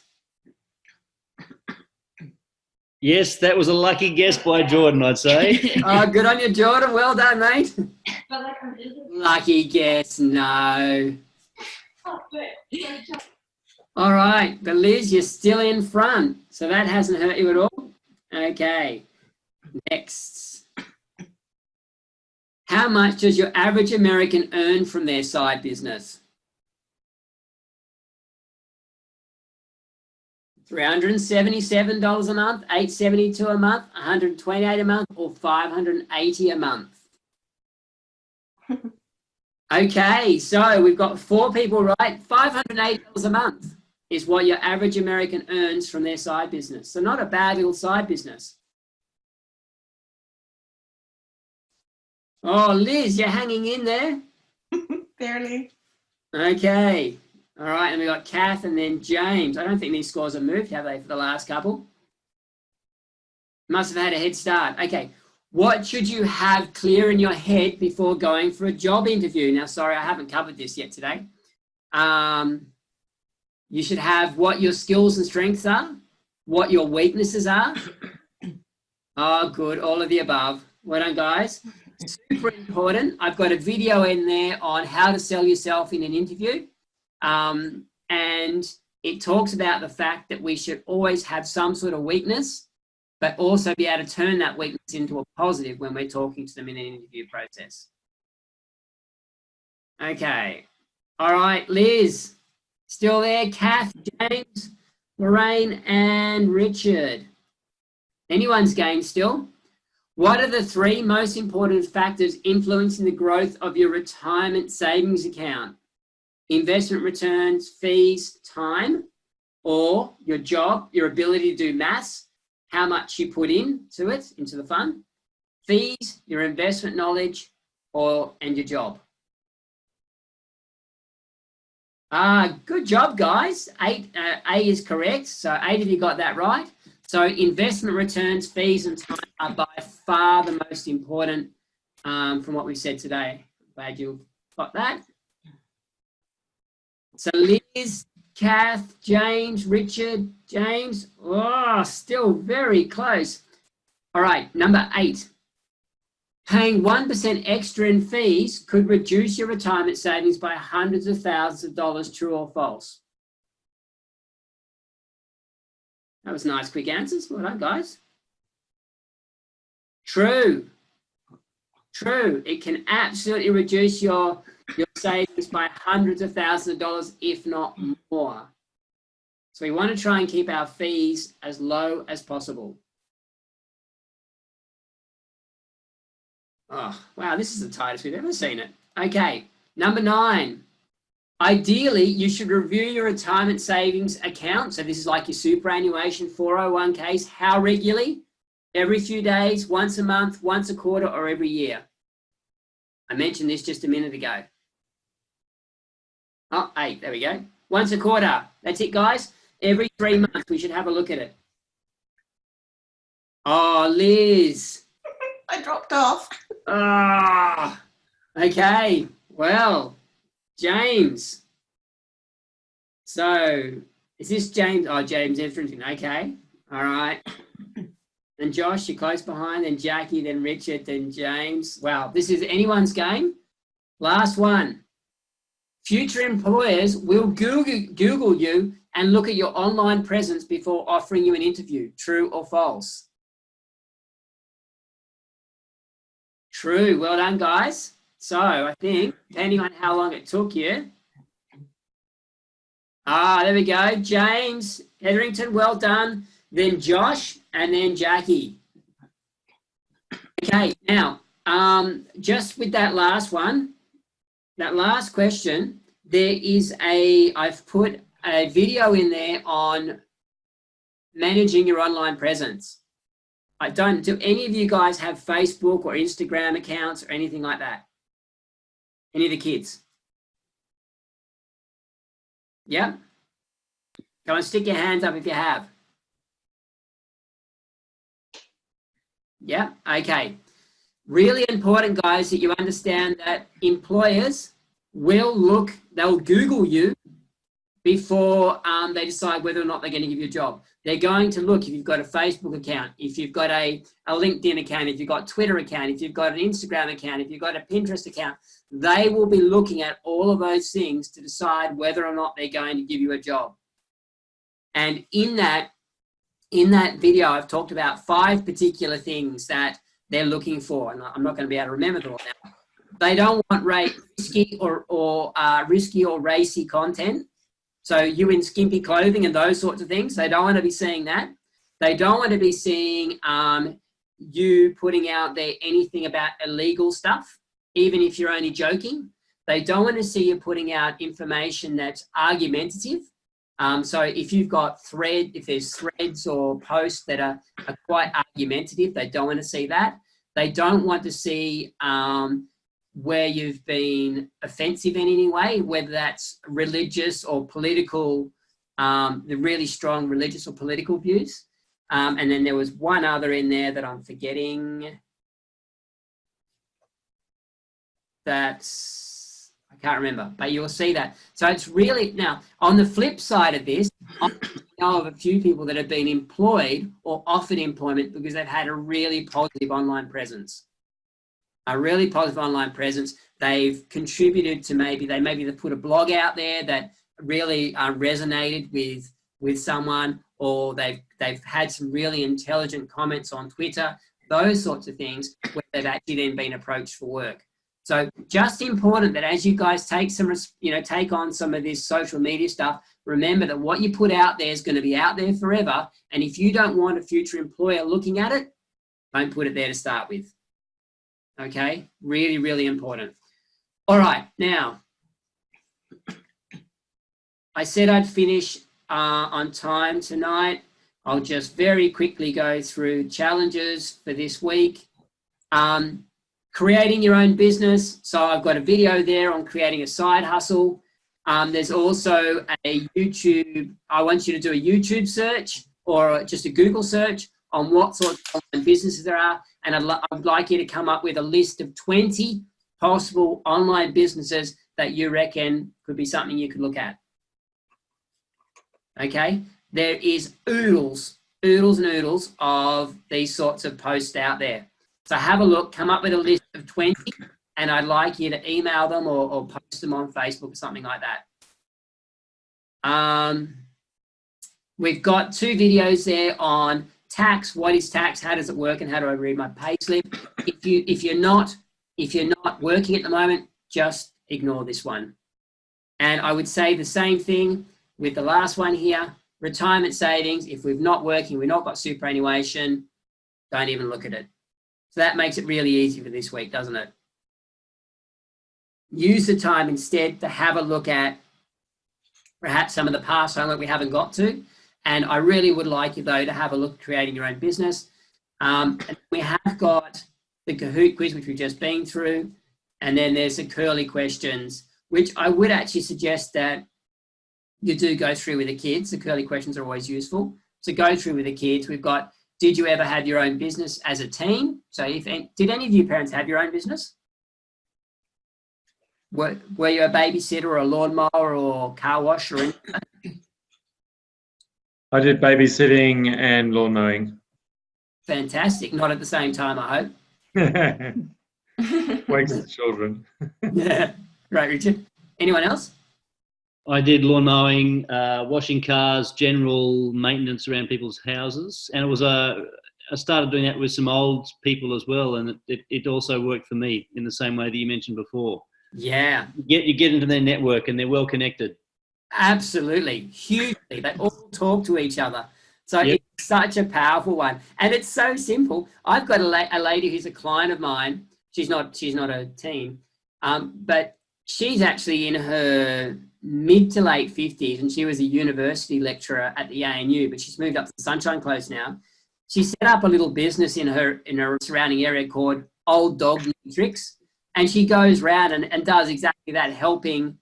Yes, that was a lucky guess by Jordan, I'd say. Oh, good on you, Jordan. Well done, mate. Lucky guess, no. All right, but Liz, you're still in front, so that hasn't hurt you at all. Okay, next. How much does your average American earn from their side business? $377 a month, $872 a month, $128 a month, or $580 a month? Okay, so we've got 4 people right. $580 a month is what your average American earns from their side business. So not a bad little side business. Oh, Liz, you're hanging in there. Barely. Okay. All right, and we got Kath and then James. I don't think these scores have moved, have they, for the last couple? Must have had a head start. Okay. What should you have clear in your head before going for a job interview? Now, sorry, I haven't covered this yet today. You should have what your skills and strengths are, what your weaknesses are, Oh, good. All of the above. Well done, guys. Super important. I've got a video in there on how to sell yourself in an interview. And it talks about the fact that we should always have some sort of weakness, but also be able to turn that weakness into a positive when we're talking to them in an interview process. Okay. All right, Liz, still there? Kath, James, Lorraine, and Richard. Anyone's game still? What are the 3 most important factors influencing the growth of your retirement savings account? Investment returns, fees, time, or your job, your ability to do maths, how much you put into it, into the fund, fees, your investment knowledge, and your job. Good job, guys. A is correct. So 8 of you got that right. So investment returns, fees, and time are by far the most important from what we've said today. Glad you got that. So Liz, Kath, James, Richard, James. Oh, still very close. All right, number 8. Paying 1% extra in fees could reduce your retirement savings by hundreds of thousands of dollars, true or false? That was nice, quick answers. Well done, guys. True. True. It can absolutely reduce your savings by hundreds of thousands of dollars, if not more. So we want to try and keep our fees as low as possible. Oh, wow, this is the tightest we've ever seen it. Okay, number 9. Ideally, you should review your retirement savings account. So this is like your superannuation, 401ks. How regularly? Every few days, once a month, once a quarter, or every year. I mentioned this just a minute ago. Oh, 8, there we go. Once a quarter. That's it, guys. Every 3 months, we should have a look at it. Oh, Liz. I dropped off. Ah, okay. Well, James. So, is this James? Oh, James Etherington. Okay. All right. And Josh, you're close behind. Then Jackie, then Richard, then James. Wow, this is anyone's game. Last one. Future employers will Google you and look at your online presence before offering you an interview. True or false? True. Well done, guys. So I think, depending on how long it took you. There we go. James Hetherington, well done. Then Josh, and then Jackie. Okay, now, just with that last one, that last question, I've put a video in there on managing your online presence. Do any of you guys have Facebook or Instagram accounts or anything like that? Any of the kids? Yeah? Go and stick your hands up if you have. Yeah, okay. Really important, guys, that you understand that employers they'll Google you before they decide whether or not they're going to give you a job. They're going to look if you've got a Facebook account, if you've got a LinkedIn account, if you've got a Twitter account, if you've got an Instagram account, if you've got a Pinterest account. They will be looking at all of those things to decide whether or not they're going to give you a job. And in that video, I've talked about 5 particular things that they're looking for, and I'm not going to be able to remember them all now. They don't want risky or racy content. So you in skimpy clothing and those sorts of things, they don't want to be seeing that. They don't want to be seeing you putting out there anything about illegal stuff, even if you're only joking. They don't want to see you putting out information that's argumentative. So if you've got if there's threads or posts that are quite argumentative, they don't want to see that. They don't want to see where you've been offensive in any way, whether that's religious or political, the really strong religious or political views. And then there was one other in there that I'm forgetting. I I can't remember, but you'll see that. So it's really, now, on the flip side of this, I know of a few people that have been employed or offered employment because they've had a really positive online presence. A really positive online presence. They've contributed to maybe they put a blog out there that really resonated with someone, or they've had some really intelligent comments on Twitter, those sorts of things where they've actually then been approached for work. So just important that as you guys take on some of this social media stuff, remember that what you put out there is going to be out there forever. And if you don't want a future employer looking at it, don't put it there to start with. Okay, really, really important. All right, now, I said I'd finish on time tonight. I'll just very quickly go through challenges for this week. Creating your own business. So I've got a video there on creating a side hustle. There's also a YouTube. I want you to do a YouTube search or just a Google search on what sorts of online businesses there are. And I'd like you to come up with a list of 20 possible online businesses that you reckon could be something you could look at. Okay, there is oodles and oodles of these sorts of posts out there. So have a look, come up with a list of 20, and I'd like you to email them or post them on Facebook or something like that. We've got 2 videos there on tax. What is tax? How does it work? And how do I read my payslip? If you're not working at the moment, just ignore this one. And I would say the same thing with the last one here, retirement savings. If we're not working, we've not got superannuation, don't even look at it. So that makes it really easy for this week, doesn't it? Use the time instead to have a look at perhaps some of the past homework we haven't got to. And I really would like you, though, to have a look at creating your own business. And we have got the Kahoot quiz, which we've just been through. And then there's the curly questions, which I would actually suggest that you do go through with the kids. The curly questions are always useful. So go through with the kids. We've got, did you ever have your own business as a teen? So did any of you parents have your own business? Were you a babysitter or a lawnmower or car wash or anything? I did babysitting and lawn mowing. Fantastic. Not at the same time, I hope. Wakes the children. Yeah. Right, Richard. Anyone else? I did lawn mowing, washing cars, general maintenance around people's houses. And it was I started doing that with some old people as well. And it also worked for me in the same way that you mentioned before. Yeah. You get into their network and they're well connected. Absolutely. Hugely. They all talk to each other. So It's such a powerful one. And it's so simple. I've got a lady who's a client of mine. She's not a teen, but she's actually in her mid to late 50s, and she was a university lecturer at the ANU, but she's moved up to the Sunshine Coast now. She set up a little business in her surrounding area called Old Dog New Tricks, and she goes around and does exactly that, helping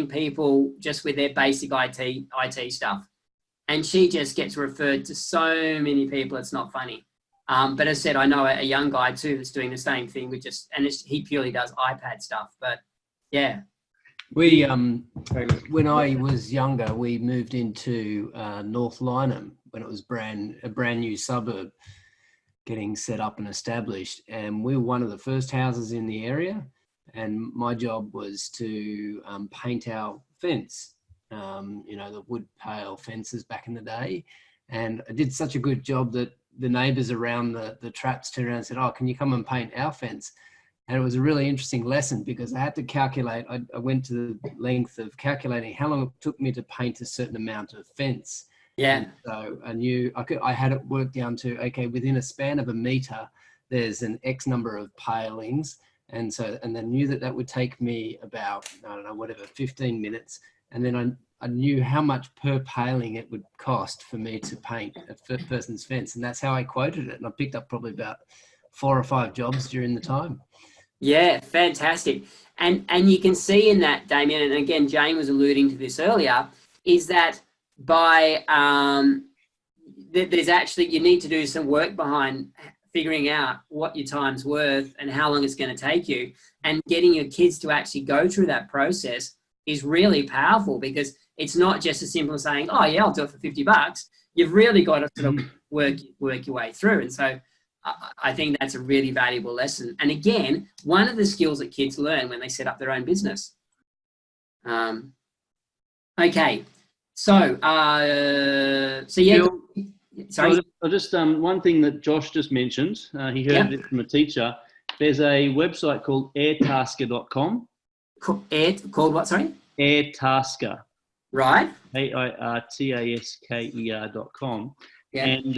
people just with their basic IT stuff. And she just gets referred to so many people, it's not funny. But as I said, I know a young guy too that's doing the same thing he purely does iPad stuff. But yeah. We when I was younger, we moved into North Lynham when it was a brand new suburb getting set up and established, and we were one of the first houses in the area. And my job was to paint our fence, the wood pale fences back in the day. And I did such a good job that the neighbours around the traps turned around and said, "Oh, can you come and paint our fence?" And it was a really interesting lesson because I had to calculate. I went to the length of calculating how long it took me to paint a certain amount of fence. Yeah. And so I knew I had it worked down to, okay, within a span of a metre, there's an X number of palings. And then knew that would take me about, 15 minutes. And then I knew how much per paling it would cost for me to paint a person's fence. And that's how I quoted it. And I picked up probably about 4 or 5 jobs during the time. Yeah, fantastic. And you can see in that, Damien, and again, Jane was alluding to this earlier, is that by there's actually, you need to do some work behind figuring out what your time's worth and how long it's going to take you, and getting your kids to actually go through that process is really powerful, because it's not just as simple as saying, oh yeah, I'll do it for $50. You've really got to sort of work your way through. And so I think that's a really valuable lesson. And again, one of the skills that kids learn when they set up their own business. Okay. So yeah. Bill, Sorry. I just one thing that Josh just mentioned, he heard it from a teacher. There's a website called airtasker.com. Called what, sorry? Airtasker. Right. AIRTASKER.com. Yeah. And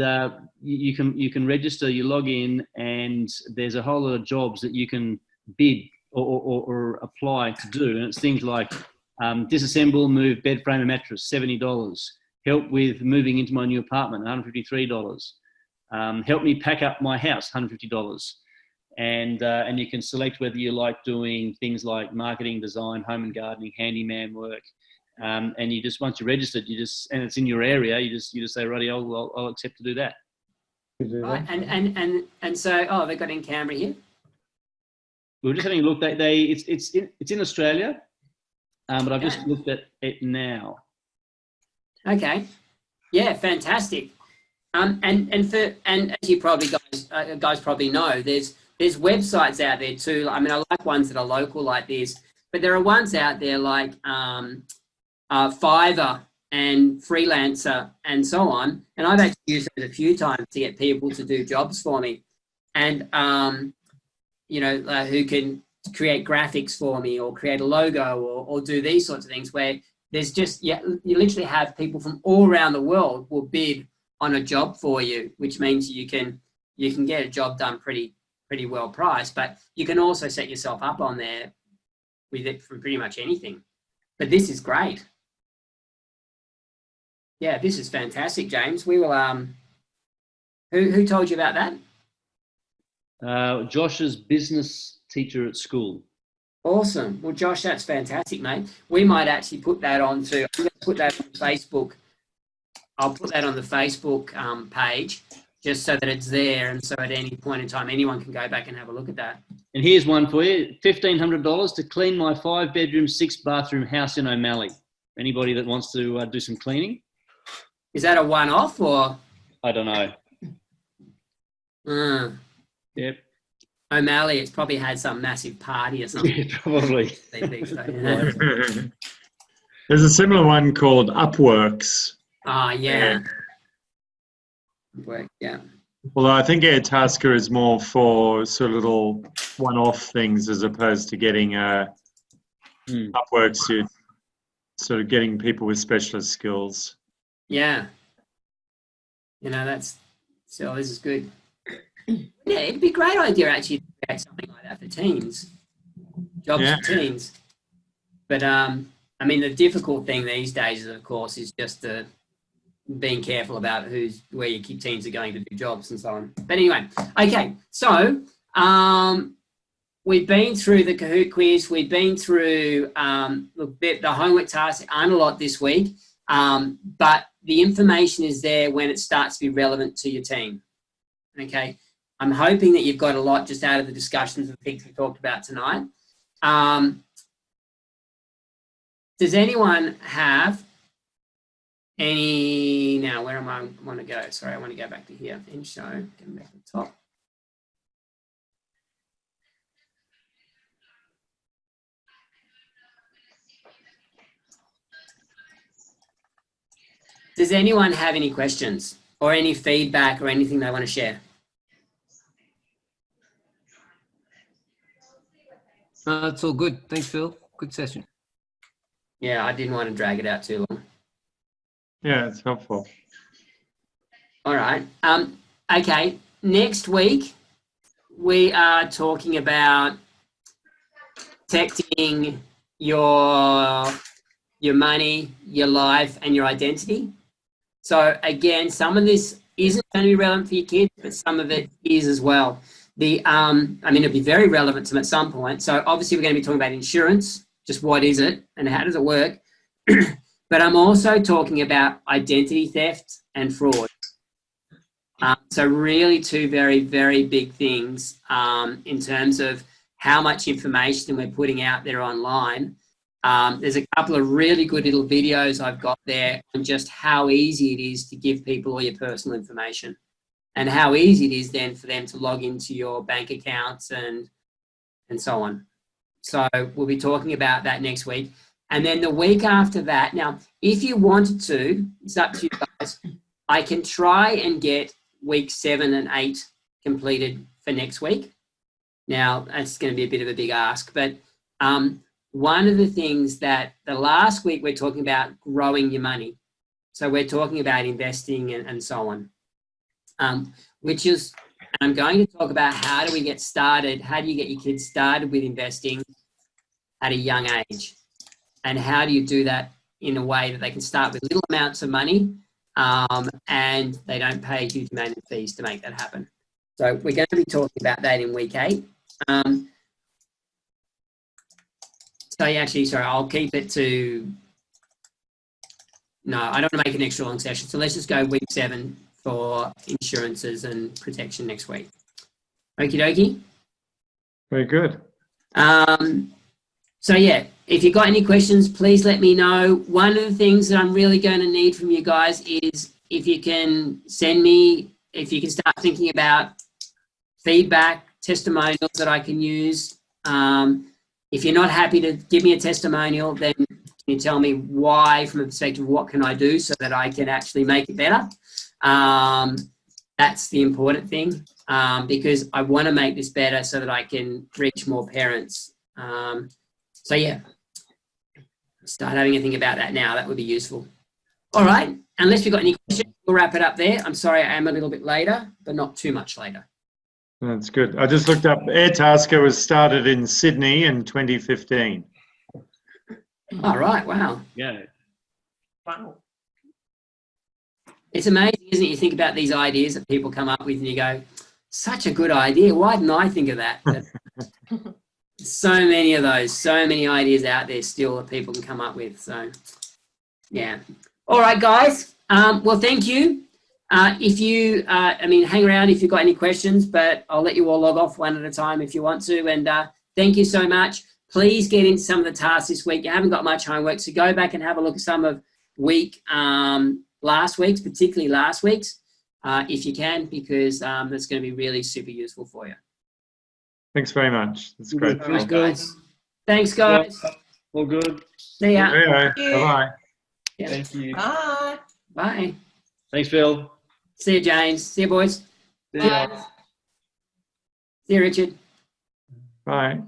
you can register, you log in, and there's a whole lot of jobs that you can bid or apply to do. And it's things like disassemble, move bed frame and mattress, $70. Help with moving into my new apartment, $153. Help me pack up my house, $150. And you can select whether you like doing things like marketing, design, home and gardening, handyman work. And you just, once you're registered, and it's in your area, you just say, righty, I'll accept to do that. Right. And so, they got in Canberra here. We were just having a look. It's in Australia, but I've just looked at it now. Okay. Yeah, fantastic. And as you probably guys probably know, there's websites out there too. I mean, I like ones that are local like this, but there are ones out there like Fiverr and Freelancer and so on. And I've actually used it a few times to get people to do jobs for me, and who can create graphics for me or create a logo or do these sorts of things, where there's just, you literally have people from all around the world will bid on a job for you, which means you can get a job done pretty well priced, but you can also set yourself up on there with it for pretty much anything. But this is great. Yeah, this is fantastic, James. We will, who told you about that? Josh's business teacher at school. Awesome. Well, Josh, that's fantastic, mate. We might actually put that I'm going to put that on Facebook. I'll put that on the Facebook page, just so that it's there, and so at any point in time, anyone can go back and have a look at that. And here's one for you, $1,500 to clean my 5-bedroom, 6-bathroom house in O'Malley. Anybody that wants to do some cleaning? Is that a one-off or? I don't know. Yep. O'Malley, it's probably had some massive party or something. Yeah, probably. There's a similar one called Upworks. Yeah. Work, yeah. Well, I think Airtasker is more for sort of little one-off things as opposed to getting Upworks to sort of getting people with specialist skills. Yeah. this is good. Yeah, it'd be a great idea actually to create something like that for teens. Jobs for teens. But, the difficult thing these days, of course, is just being careful about where your teens are going to do jobs and so on. But anyway, okay. So we've been through the Kahoot quiz. We've been through the homework tasks. Aren't a lot this week, but the information is there when it starts to be relevant to your team. Okay. I'm hoping that you've got a lot just out of the discussions and things we talked about tonight. Does anyone have where am I want to go? Sorry, I want to go back to here. End show, get back to the top. Does anyone have any questions or any feedback or anything they want to share? It's all good. Thanks, Phil. Good session. Yeah, I didn't want to drag it out too long. Yeah, it's helpful. All right. Okay. Next week, we are talking about protecting your money, your life, and your identity. So again, some of this isn't going to be relevant for your kids, but some of it is as well. It'll be very relevant to them at some point. So obviously we're going to be talking about insurance, just what is it and how does it work? But I'm also talking about identity theft and fraud. So really two very, very big things in terms of how much information we're putting out there online. There's a couple of really good little videos I've got there on just how easy it is to give people all your personal information and how easy it is then for them to log into your bank accounts and so on. So we'll be talking about that next week. And then the week after that, now, if you wanted to, it's up to you guys, I can try and get week 7 and 8 completed for next week. Now, that's going to be a bit of a big ask, but one of the things that the last week we're talking about growing your money. So we're talking about investing and so on, which is, I'm going to talk about how do we get started, how do you get your kids started with investing at a young age, and how do you do that in a way that they can start with little amounts of money and they don't pay a huge amount of fees to make that happen. So we're going to be talking about that in week 8. So actually, sorry, I'll keep it to, no, I don't want to make an extra long session. So let's just go week 7 for insurances and protection next week. Okie dokie. Very good. So yeah, if you've got any questions, please let me know. One of the things that I'm really going to need from you guys is if you can send me, if you can start thinking about feedback, testimonials that I can use. If you're not happy to give me a testimonial, then can you tell me why, from a perspective of what can I do so that I can actually make it better? That's the important thing, because I want to make this better so that I can reach more parents. So yeah, start having a think about that now. That would be useful. All right, unless you've got any questions, we'll wrap it up there. I'm sorry I am a little bit later, but not too much later. That's good. I just looked up, Airtasker was started in Sydney in 2015. All right, wow. Yeah. Wow. It's amazing, isn't it? You think about these ideas that people come up with and you go, such a good idea. Why didn't I think of that? So many of those, so many ideas out there still that people can come up with. So, yeah. All right, guys. Well, thank you. If you, hang around if you've got any questions, but I'll let you all log off one at a time if you want to. And thank you so much. Please get into some of the tasks this week. You haven't got much homework, so go back and have a look at some of last week's, particularly last week's, if you can, because that's going to be really super useful for you. Thanks very much. That's great. Thanks, guys. Thanks, guys. Yeah, all good. See ya. Bye-bye. Yeah. Thank you. Bye. Bye. Thanks, Phil. See you, James. See you, boys. See ya. See you, Richard. Bye.